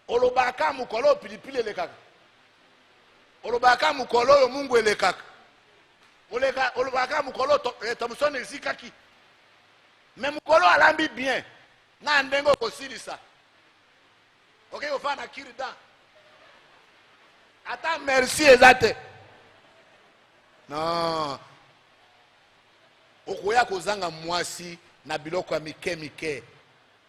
Olobaka mukolo pilipili elekaka. Olobaka mukolo yo mungu elekaka. Olobaka mukolo Thompson ezikaki. Mais mukolo alambi bien. Na ndengo kosilisa. Ok, ofana kirida. Attends, merci ezate. Non. Okoya kozanga mwasi na biloko ya mike mike.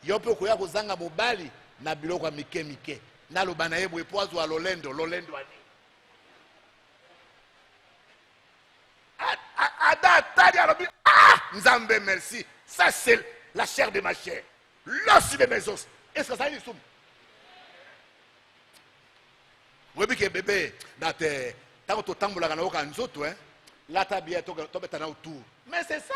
Yo pe okoya kozanga mobali na biloko ya mike mike. Na lobana yebo epoazo wa lolendo ani. Ada tadi alobi Nzambe merci. Ça c'est la chair de ma chair. L'os de mes os. Est-ce que ça y est soum? Oui, que bébé, date, tant que tu tamboula kana oka nzoto, hein. Là ta bien to betana autour. Mais c'est ça.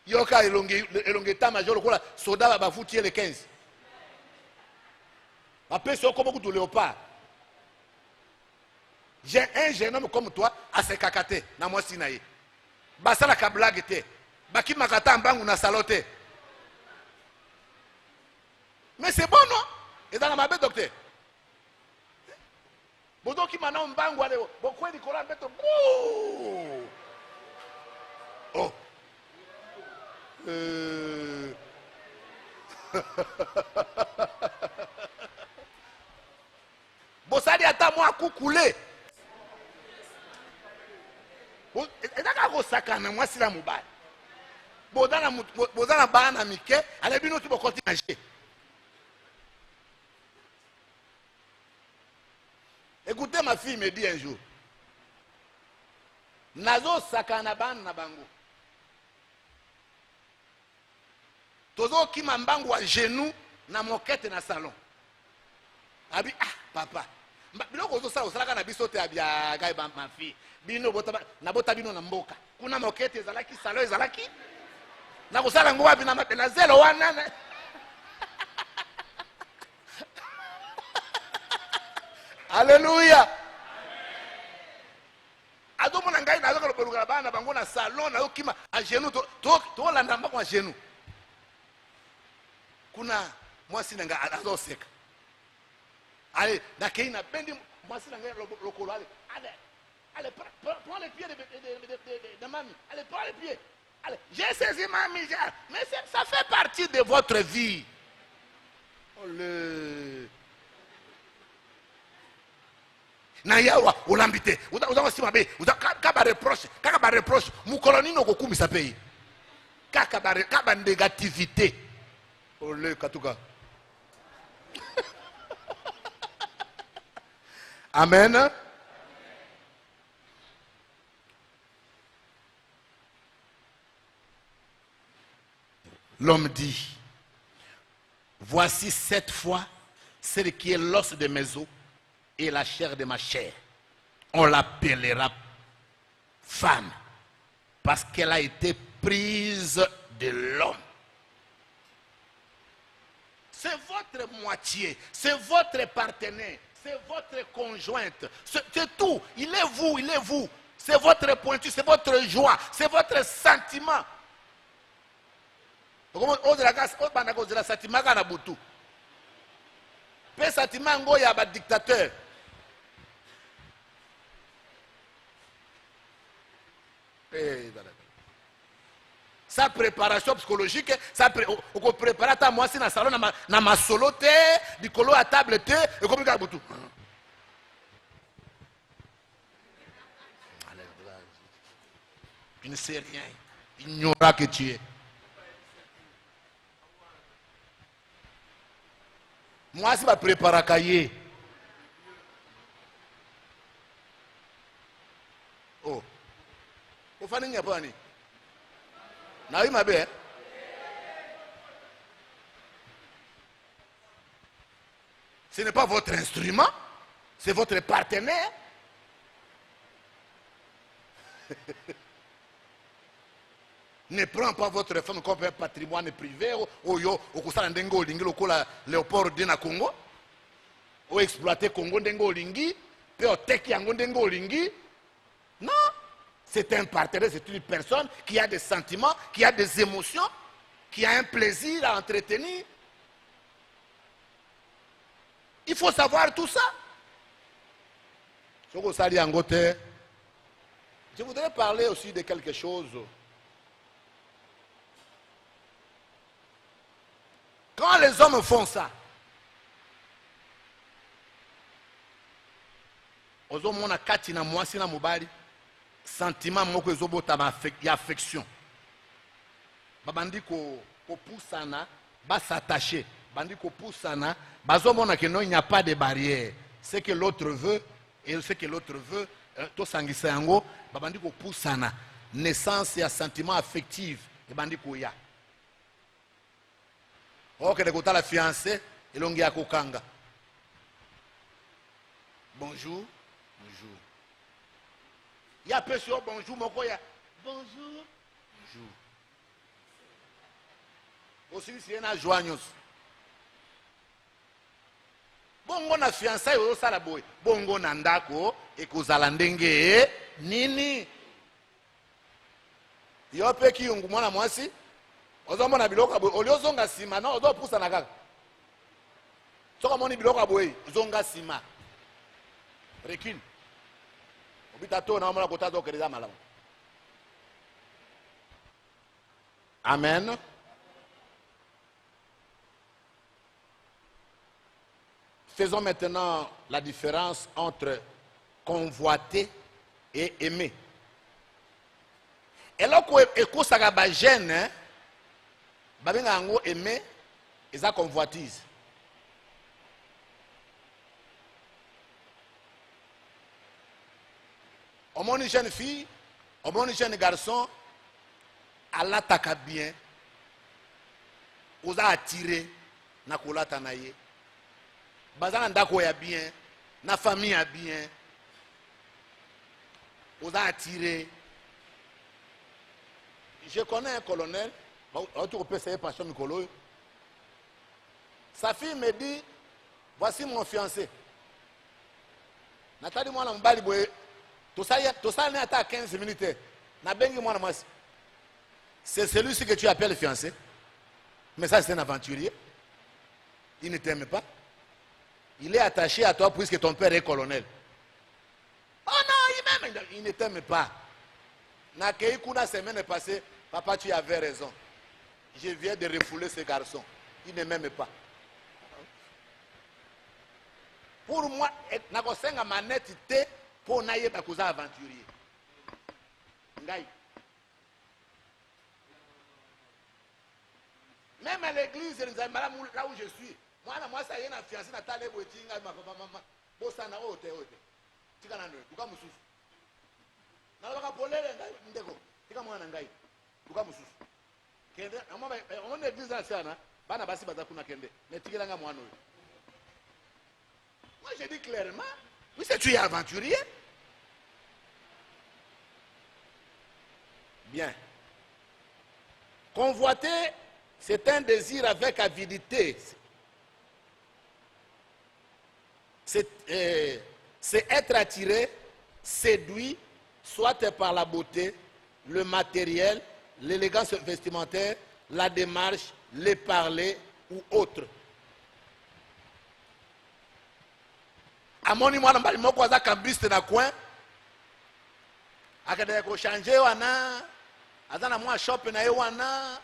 Yoka elonge ta major lokola soda ba fouti le 15. Après ça comme beaucoup de léopard. J'ai un jeune homme comme toi à se kakate na moi sinaye. Basala ka blague te. Baki makata mbangu na salote. Mais c'est bon non? Et dans la mabe docteur. Bodoki mana mbangu ale bokwe di kola beto. Oh. Bosadi ata moi kukule. Ezaka ko sakana moi sila mobile. Bodana bana mike, ale bino tu bokoti nager. Écoutez, ma fille me dit un jour, Nazo sakana ban na bango. Tozo ki mambangu à genoux na moquette na salon. Abi papa. Biloko zo sala osala na biso te abia gai ma fille. Bino bota na bota bino na mboka. Kuna moquette ezalaki salon ezalaki. Na kosala ngo abi na zelo wana. Alléluia. Ado mona ngai na zaka loboluka bana bango na salon na okima à genoux to landa mbako à genoux. Kuna mwasi nanga azo seka. Allez, na keina bendi mwasi nanga lokolo allez prends les pieds de mamie. Allez prends les pieds. Allez, j'ai saisi mamie, mais ça fait partie de votre vie. Oh le na yawa olambite uza simabe uza kaba reproche mukoloni no kokumisa pays kaba négativité ole katuka. Amen. L'homme dit, voici cette fois celle qui est l'os de mes os et la chair de ma chair. On l'appellera femme parce qu'elle a été prise de l'homme. C'est votre moitié, c'est votre partenaire, c'est votre conjointe, c'est tout. Il est vous. C'est votre pointu, c'est votre joie, c'est votre sentiment. Sentiment ya ba dictateur. Sa préparation psychologique, on prépare ta moi si na salon na masolo te, du colo à table te, et comme ça tout. Tu ne sais rien, ignora que tu es. Moi si va préparer cahier. Oh. Au fani n'y a pas ni. Naïm abe. Ce n'est pas votre instrument, c'est votre partenaire. Ne prends pas votre femme comme un patrimoine privé. Ou yo, au kusala ndengo lingi lokola Léopold Dina Congo. Ou exploiter Congo ndengo lingi. Pe o teki yango ndengo lingi. Non, C'est un partenaire, c'est une personne qui a des sentiments, qui a des émotions, qui a un plaisir à entretenir. Il faut savoir tout ça. Je voudrais parler aussi de quelque chose. Quand les hommes font ça, ozomona kati na mwasi na mobali sentiment moko ezobotama ya affection. Babandi kopusana, s'attacher. Bandi kopusana, bazomona que non, il n'y a pas de barrière. Ce que l'autre veut et ce que l'autre veut, to sangisa yango, babandi kopusana, naissance ya sentiment affectif, et bandi koya. Ok, de kota la fiancée, elongi ya kokanga. Bonjour, bonjour. Il y a peu sur bonjour, moko ya bonjour, bonjour. Aussi si y a joignos. Bongo na fiançailles oyo sala boy. Bongo na ndako ekozala ndenge nini. Yo pe ki yungu mwana mwasi. Ozomona biloko boy. Oliozonga sima na ozopusa na kaka. Soko moni biloko boy, zonga sima. Recule. Obita to na mona kota zokereza malamu. Amen. Faisons maintenant la différence entre convoiter et aimer. Et là, quand on a des gènes, on a aimer et ça convoitise. On a une jeune fille, on a une jeune garçon, elle attaque bien, on a attiré, on a attiré. Bazana ndako ya bien, na famille ya bien, vous a attiré. Je connais un colonel, sa fille me dit, voici mon fiancé. Nathalie moi mbali boye, tout ça n'est à 15 minutes. Na bengi moi na c'est celui-ci que tu appelles fiancé. Mais ça c'est un aventurier. Il ne t'aime pas. Il est attaché à toi puisque ton père est colonel. Oh non, il ne t'aime pas. La semaine passée, papa, tu avais raison. Je viens de refouler ce garçon. Il ne m'aime pas. Pour moi, je suis manette pour naïe bakuza aventurier. Même à l'église, là où je suis, moi ça y est, na fiancé na tale botinga ma papa maman bosa na ote tika na ndo duka mususu na baka polele ndeko tika mwana ngai duka mususu kende mama on église là sana bana basi baza kuna kende mais tikela nga mwana oyo. Moi je dis clairement, oui c'est tu es aventurier. Bien. Convoiter, c'est un désir avec avidité. C'est être attiré, séduit, soit par la beauté, le matériel, l'élégance vestimentaire, la démarche, les parler ou autre. Amoni mwana mbali moko aza kambiste na coin. Akadaya ko changer wana, azana mwa shop na ye wana,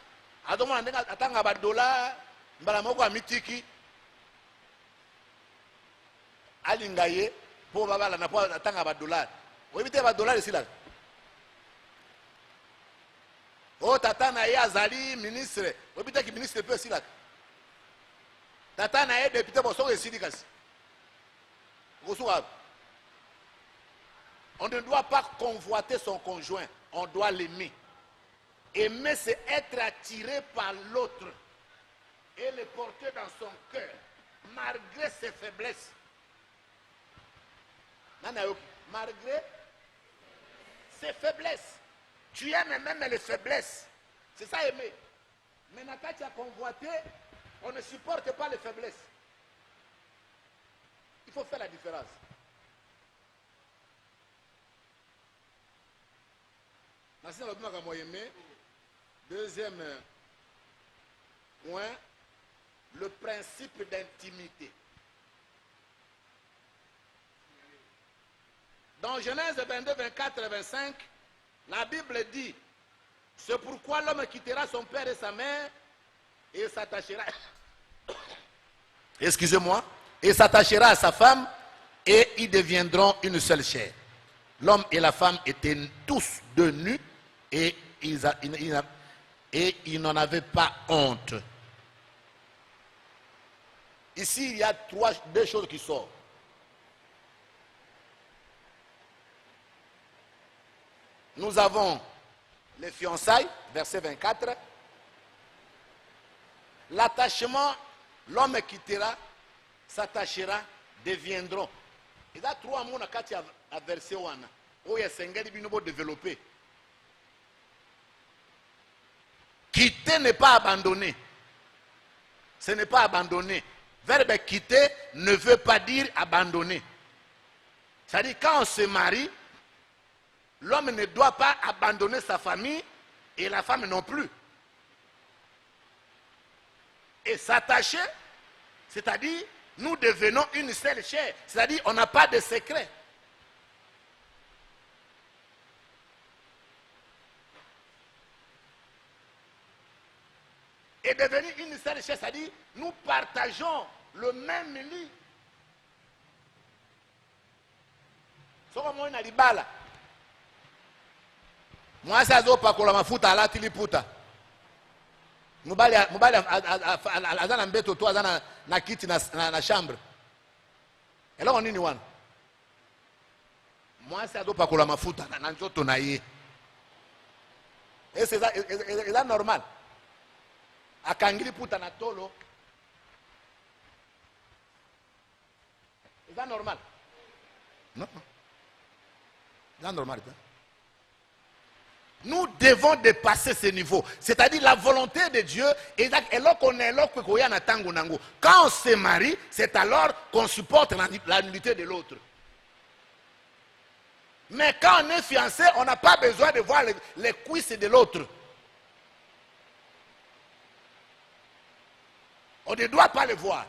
azomona ndenga atanga ba dollar, mbala moko amitiki. Alingaye pour babala na po atanga ba dollar. Oyebite ba dollar ici là. Oh tata na ye azali ministre. Oyebite ki ministre peut ici là. Tata na ye député boso esidi kasi. On ne doit pas convoiter son conjoint, on doit l'aimer. Aimer, c'est être attiré par l'autre et le porter dans son cœur, malgré ses faiblesses. Malgré ses faiblesses. Tu aimes même les faiblesses. C'est ça aimer. Mais quand tu as convoité, on ne supporte pas les faiblesses. Il faut faire la différence. Deuxième point, le principe d'intimité. Dans Genèse 22, 24 et 25, la Bible dit, c'est pourquoi l'homme quittera son père et sa mère et s'attachera, excusez-moi, et s'attachera à sa femme et ils deviendront une seule chair. L'homme et la femme étaient tous deux nus et ils n'en avaient pas honte. Ici, il y a deux choses qui sortent. Nous avons les fiançailles, verset 24. L'attachement, l'homme quittera, s'attachera, deviendront. Il y a trois mots qui sont versé où il y a cinq qui développé. Quitter n'est pas abandonner. Ce n'est pas abandonner. Verbe quitter ne veut pas dire abandonner. C'est-à-dire quand on se marie, l'homme ne doit pas abandonner sa famille et la femme non plus. Et s'attacher, c'est-à-dire nous devenons une seule chair. C'est-à-dire on n'a pas de secret. Et devenir une seule chair, c'est-à-dire nous partageons le même lit. Soka na libala. Mwasi azopakola mafuta alati liputa. Mubali azana mbeto to azana na kiti na chambre. Eloko nini wana? Mwasi azopakola mafuta na nzoto na ye. Est-ce que c'est normal? Akangili puta na tolo. C'est normal? Non. C'est normal. Nous devons dépasser ce niveau. C'est-à-dire la volonté de Dieu. Quand on se marie, c'est alors qu'on supporte la nullité de l'autre. Mais quand on est fiancé, on n'a pas besoin de voir les cuisses de l'autre. On ne doit pas le voir.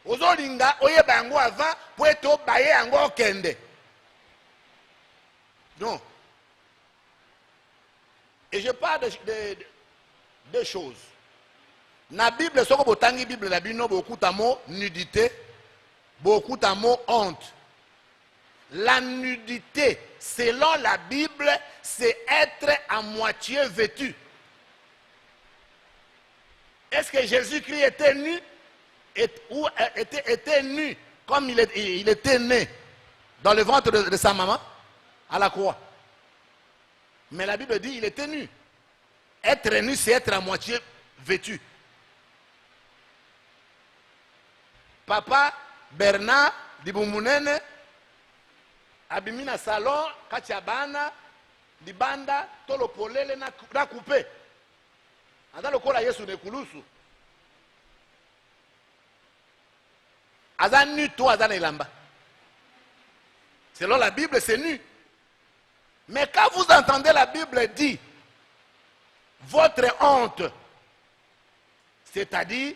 Ozolinga oyeba yango avant pour eto baye yango okende. Non. Et je parle de deux choses. Na Bible soko botangi Bible na bino beaucoup de mots nudité, beaucoup de mots honte. La nudité, selon la Bible, c'est être à moitié vêtu. Est-ce que Jésus-Christ était nu? Était nu comme il était né dans le ventre de sa maman à la croix. Mais la Bible dit il était nu. Être nu, c'est être à moitié vêtu. Papa Bernard Dibumunene abimina salon katiabana dibanda tolo polele na coupé. Anda lokola Yesu ne kulusu. Azan nu, toi, azan elamba. Selon la Bible, c'est nu. Mais quand vous entendez la Bible dire votre honte, c'est-à-dire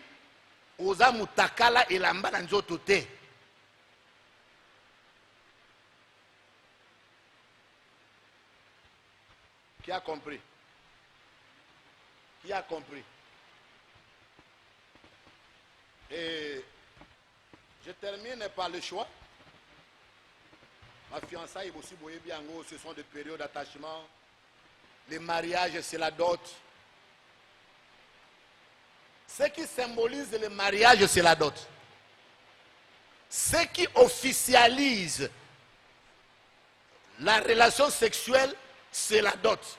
oza mutakala elamba na nzoto te. Qui a compris? Qui a compris? Et je termine par le choix. Ma fiançaille aussi, ce sont des périodes d'attachement. Le mariage, c'est la dot. Ce qui symbolise le mariage, c'est la dot. Ce qui officialise la relation sexuelle, c'est la dot.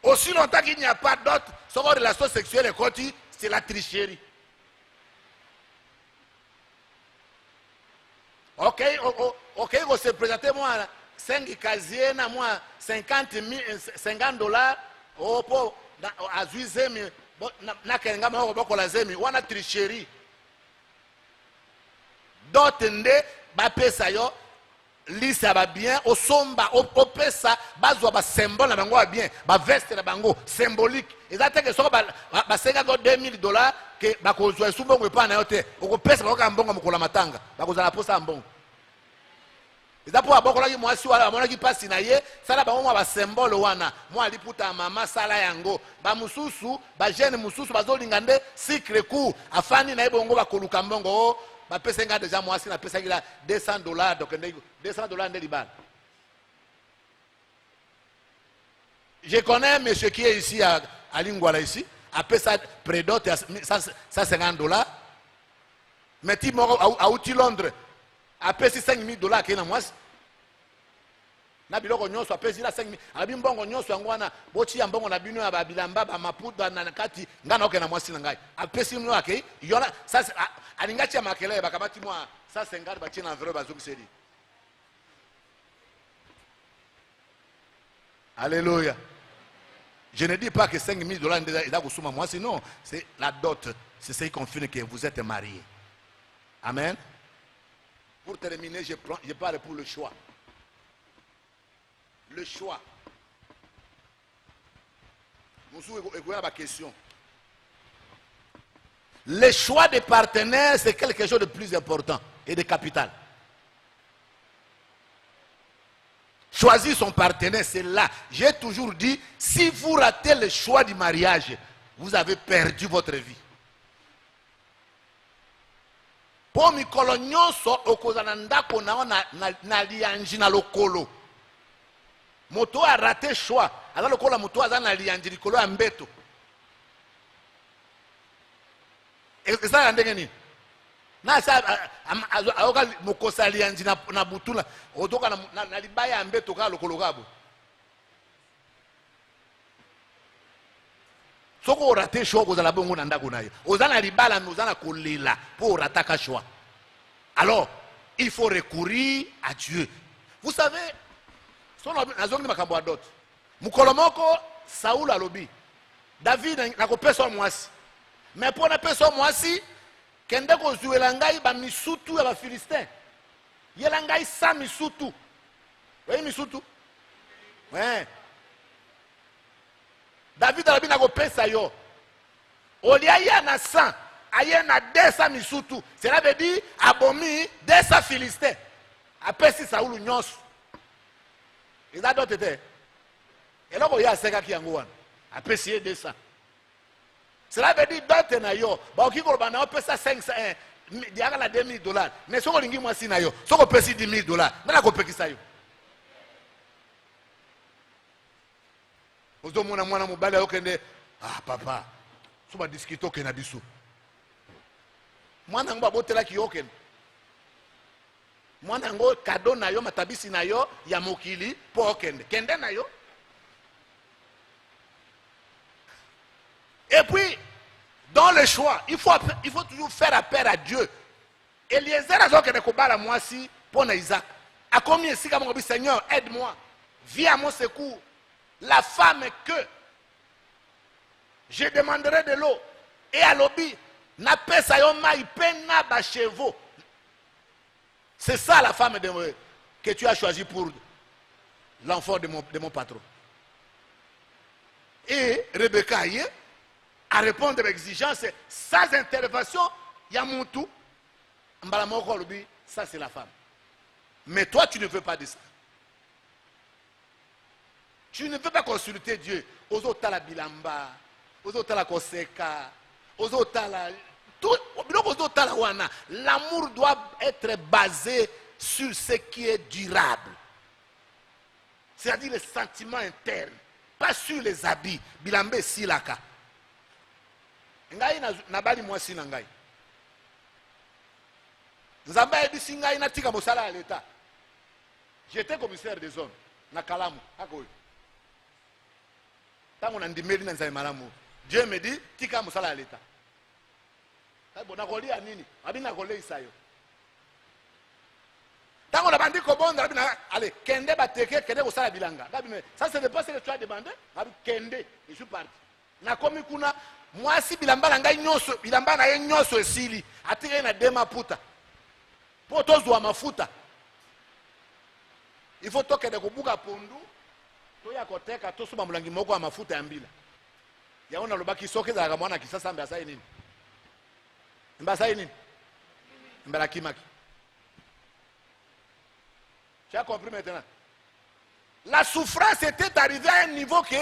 Aussi longtemps qu'il n'y a pas de dot, son relation sexuelle est continue, c'est la tricherie. Ok, vous se présentez moi 5 casiers, moi 50 $, oh, pour à Zuizemi, na kenga ma ko la zemi, wana tricherie. d'autres nde bapesa yo lisa ba bien osomba opesa bazwa ba symbole na bango ba bien ba veste na bango symbolique ezate ke soko ba senga go $2000 ke bakozwa esumbongo epa na yo te okopesa bakoka mbongo mokola matanga bakozala posa mbongo eza po abokolaki mwasi wala amonaki pasi na ye sala bango mwa ba symbole wana mwa liputa mama sala yango ba mususu ba jeune mususu bazolinga nde sikre ku afani na ye bongo bakoluka mbongo bapesa nga déjà mwasi na pesa kila $200 donc $200 nde libala. Je connais un monsieur qui est ici à Lingwala ici, a pesa prédote à $150. Mais ti moko a outi Londres, a pesa $5000 ke na mwasi. Na biloko nyonso a pesa la 5000. Abi mbongo nyonso yango wana boti ya mbongo na bino ya babilamba ba mapuda na kati ngana oke na mwasi na ngai. A pesa mno ake yona sasa alingati ya makele bakamati mwa $150 batie na enveloppe bazokiseli. Alléluia. Je ne dis pas que $5000 est à Gousouma. Moi, sinon, c'est la dot. C'est ce qui confirme que vous êtes mariés. Amen. Pour terminer, je parle pour le choix. Le choix. Nous avons la question. Le choix des partenaires, c'est quelque chose de plus important et de capital. Choisir son partenaire, c'est là. J'ai toujours dit, si vous ratez le choix du mariage, vous avez perdu votre vie. Pour mikolo nyonso okozana ndako na lianji na lokolo. Moto a raté choix. Alors lokola moto aza na lianji likolo ya mbeto. Eza ndenge nini? Na sa aoka mokosa lianji na butula otoka na libaya ambe toka lokolo gabo soko orate choix kozala bongo na ndako na yo ozana libala nozana kolela pour rataka choix. Alors il faut recourir à Dieu. Vous savez son azongi makambo adot mukolo moko Saul alobi David nakopesa mwasi mais pour na pesa mwasi kende kozuela ngai ba misutu ya ba Philistin. Yela ngai sa misutu. Oui misutu. Ouais. David alabi na kopesa yo. Olia ya na 100, aye na 200 misutu. Cela veut dire abomi 200 Philistins. Apesi Saulu nyonso. Eza dote te. Eloko ya seka ki yango wana. Apesi 200. Cela veut dire d'autres na yo, ba okiko ba na pesa 500 diaka la $2000. Mais soko lingi mwasi na yo, soko pesi $10,000. Nana ko pekisa yo. Ozo mwana mwana mobali okende, ah papa, soba discuter ke na biso. Mwana ngba botela ki okende. Mwana ngo cadeau na yo matabisi na yo ya mokili po okende. Kende na yo. Et puis, dans le choix, il faut toujours faire appel à Dieu. Eliezer a dit que moi si pour Isaac. A combien ici comme dit Seigneur, aide-moi. Viens à mon secours. La femme que je demanderai de l'eau et à l'obi n'a pas sa yoma ipena ba chevaux. C'est ça la femme que tu as choisi pour l'enfant de mon patron. Et Rebecca à répondre à l'exigence sans intervention, il y a mon tout. Ça c'est la femme. Mais toi tu ne veux pas de ça. Tu ne veux pas consulter Dieu. Ozota la bilamba, ozota la koseka, ozota la tout, ozota la wana. L'amour doit être basé sur ce qui est durable. C'est-à-dire les sentiments internes, pas sur les habits. Bilambe silaka. Ngai na bali mwasi na ngai. Nzamba ebisi ngai na tika mosala à l'état. J'étais commissaire des zones na Kalamu akoyo. Tango na ndimeli na nzai malamu. Dieu me dit tika mosala à l'état. Bon na kolia nini? Abi na kolia isayo. Tango na bandi ko bonda abi na allez kende bateke kende kosala bilanga. Ça ce n'est pas ce que tu as demandé. Abi kende, je suis parti. Na komi kuna mwasi bilamba na ngai nyonso bilamba na ye nyonso esili atike na dema puta pour tozwa mafuta. Il faut toke de kubuka pondu, toya koteka tosuma mulangi moko wa mafuta ya mbila. Yaona lobaki soke za kamwana kisasa mbe asai nini? Mbe asai nini? Mbe la kimaki. Tu as compris maintenant? La souffrance était arrivée à un niveau que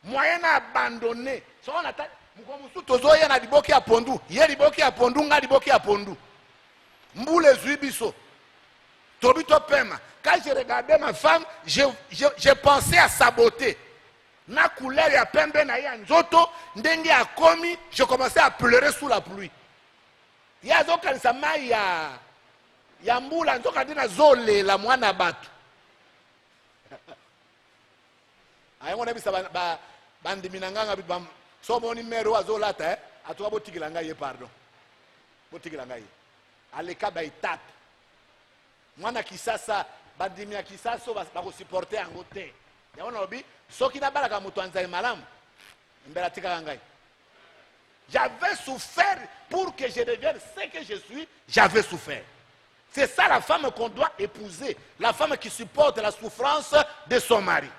moyen a abandonné. So on attend, mukomusu tozo ya na liboki ya pondu, ye liboki ya pondu nga liboki ya pondu. Mboule zuibiso. Tobito pema. Quand je regardais ma femme, j'ai pensé à saboter. Na couleur ya pembe na ya nzoto, ndenge ya komi, je commençais à pleurer sous la pluie. Ya zo kanisa mai ya mbula nzoka dina zole la mwana batu. Ayo na bisa bandiminanganga bam so moni mero azolata atuwa botikilanga ye pardon. Botikilanga ye. Aleka ba étape. Mwana kisasa bandimia kisaso bako supporter yango te. Yaona obi soki na balaka mutu anzai malamu. Mbela tika ngai. J'avais souffert pour que je devienne ce que je suis, j'avais souffert. C'est ça la femme qu'on doit épouser, la femme qui supporte la souffrance de son mari.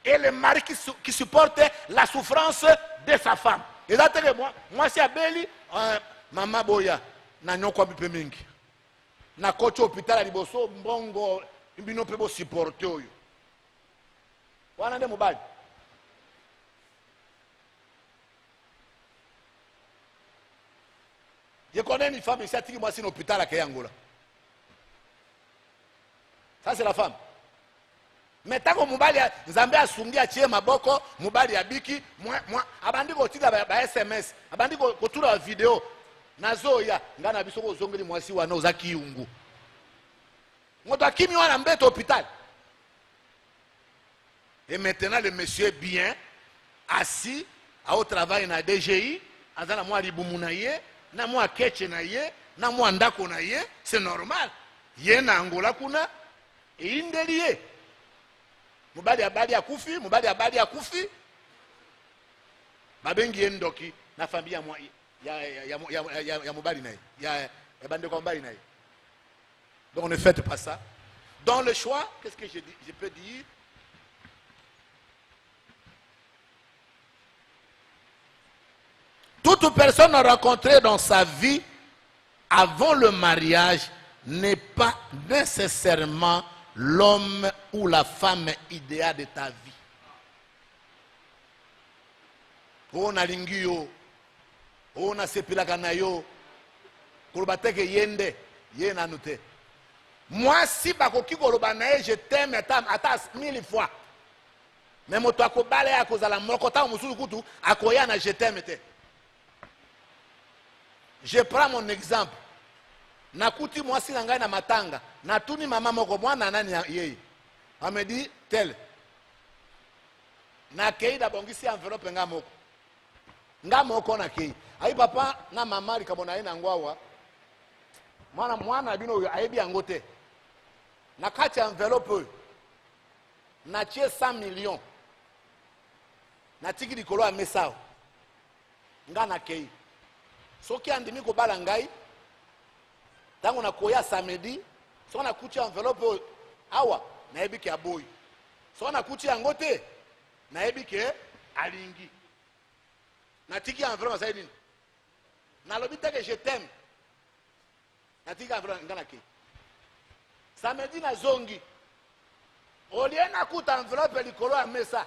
Et le mari qui supporte la souffrance de sa femme. Et là, moi c'est Abeli, maman boya, na nyoko bipe mingi. Na kocho hôpital liboso mbongo mbino pebo supporter oyo. Wana nde mobali. Je connais une femme ici qui moi c'est un hôpital à Kayangola. Ça c'est la femme. Mais tant que mobali nzambe asungi achie maboko, mobali abiki, moi abandi ko tila ba SMS, abandi ko tula vidéo. Nazo ya ngana biso ko zongeli mwasi wana ozaki yungu. Moto akimi wana mbete hôpital. Et maintenant le monsieur est bien assis au travail na DGI, azana mwa libumu na ye, na mwa keche na ye, na mwa ndako na ye, c'est normal. Ye na Angola kuna e indeli ye. Mubali ya kufi. Babengi endoki na familia mwa ya mubali na ye. Ya bande kwa mbali na ye. Donc ne faites pas ça. Dans le choix, qu'est-ce que je peux dire? Toute personne rencontrée dans sa vie avant le mariage n'est pas nécessairement l'homme ou la femme idéale de ta vie. On a lingio, on a sepilakanayo, kolobateke yende, yena nute. Moi, si bakoki kolobanaye, je t'aime à 1000 fois. Mais moto akobale akozala mokota mususu kutu akoyana je t'aime te. Je prends mon exemple. Nakuti mwasi na ngai na matanga. Natuni mama moko mwana nani yeye. On me dit tel. Na kei da bongisi enveloppe nga moko. Nga moko na kei. Ai papa na mama likabona ina ngwawa. Mwana bino ayebi yango te. Na kati enveloppe. Na tie 100 millions. Na tiki likolo ya mesa. Nga na kei. Soki andimi ko bala ngai tango na koya samedi so na kuchi enveloppe awa na ebiki aboyi so na kuchi yango te na ebiki alingi na tiki enveloppe saidi na lobita que je t'aime na tiki enveloppe ngana ke samedi na zongi olie na kuta enveloppe likolo ya mesa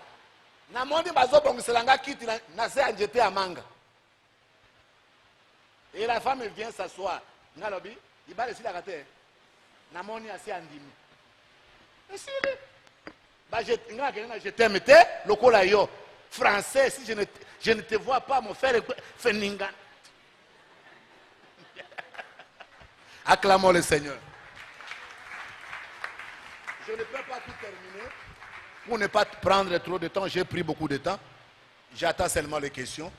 na mondi bazobongisela nga kiti na se anjete ya manga. Et la femme vient s'asseoir. Ngalobi, il va laisser la rater. Namoni assez andimi. Et si je t'aime, le cola yo. Français, si je ne te vois pas, mon frère, Feningan. Acclamons le Seigneur. Je ne peux pas tout terminer. Pour ne pas prendre trop de temps, j'ai pris beaucoup de temps. J'attends seulement les questions.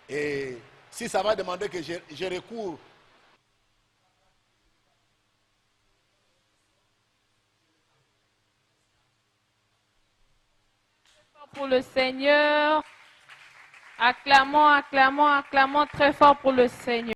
Et si ça va demander que je recours pour le Seigneur, acclamons très fort pour le Seigneur.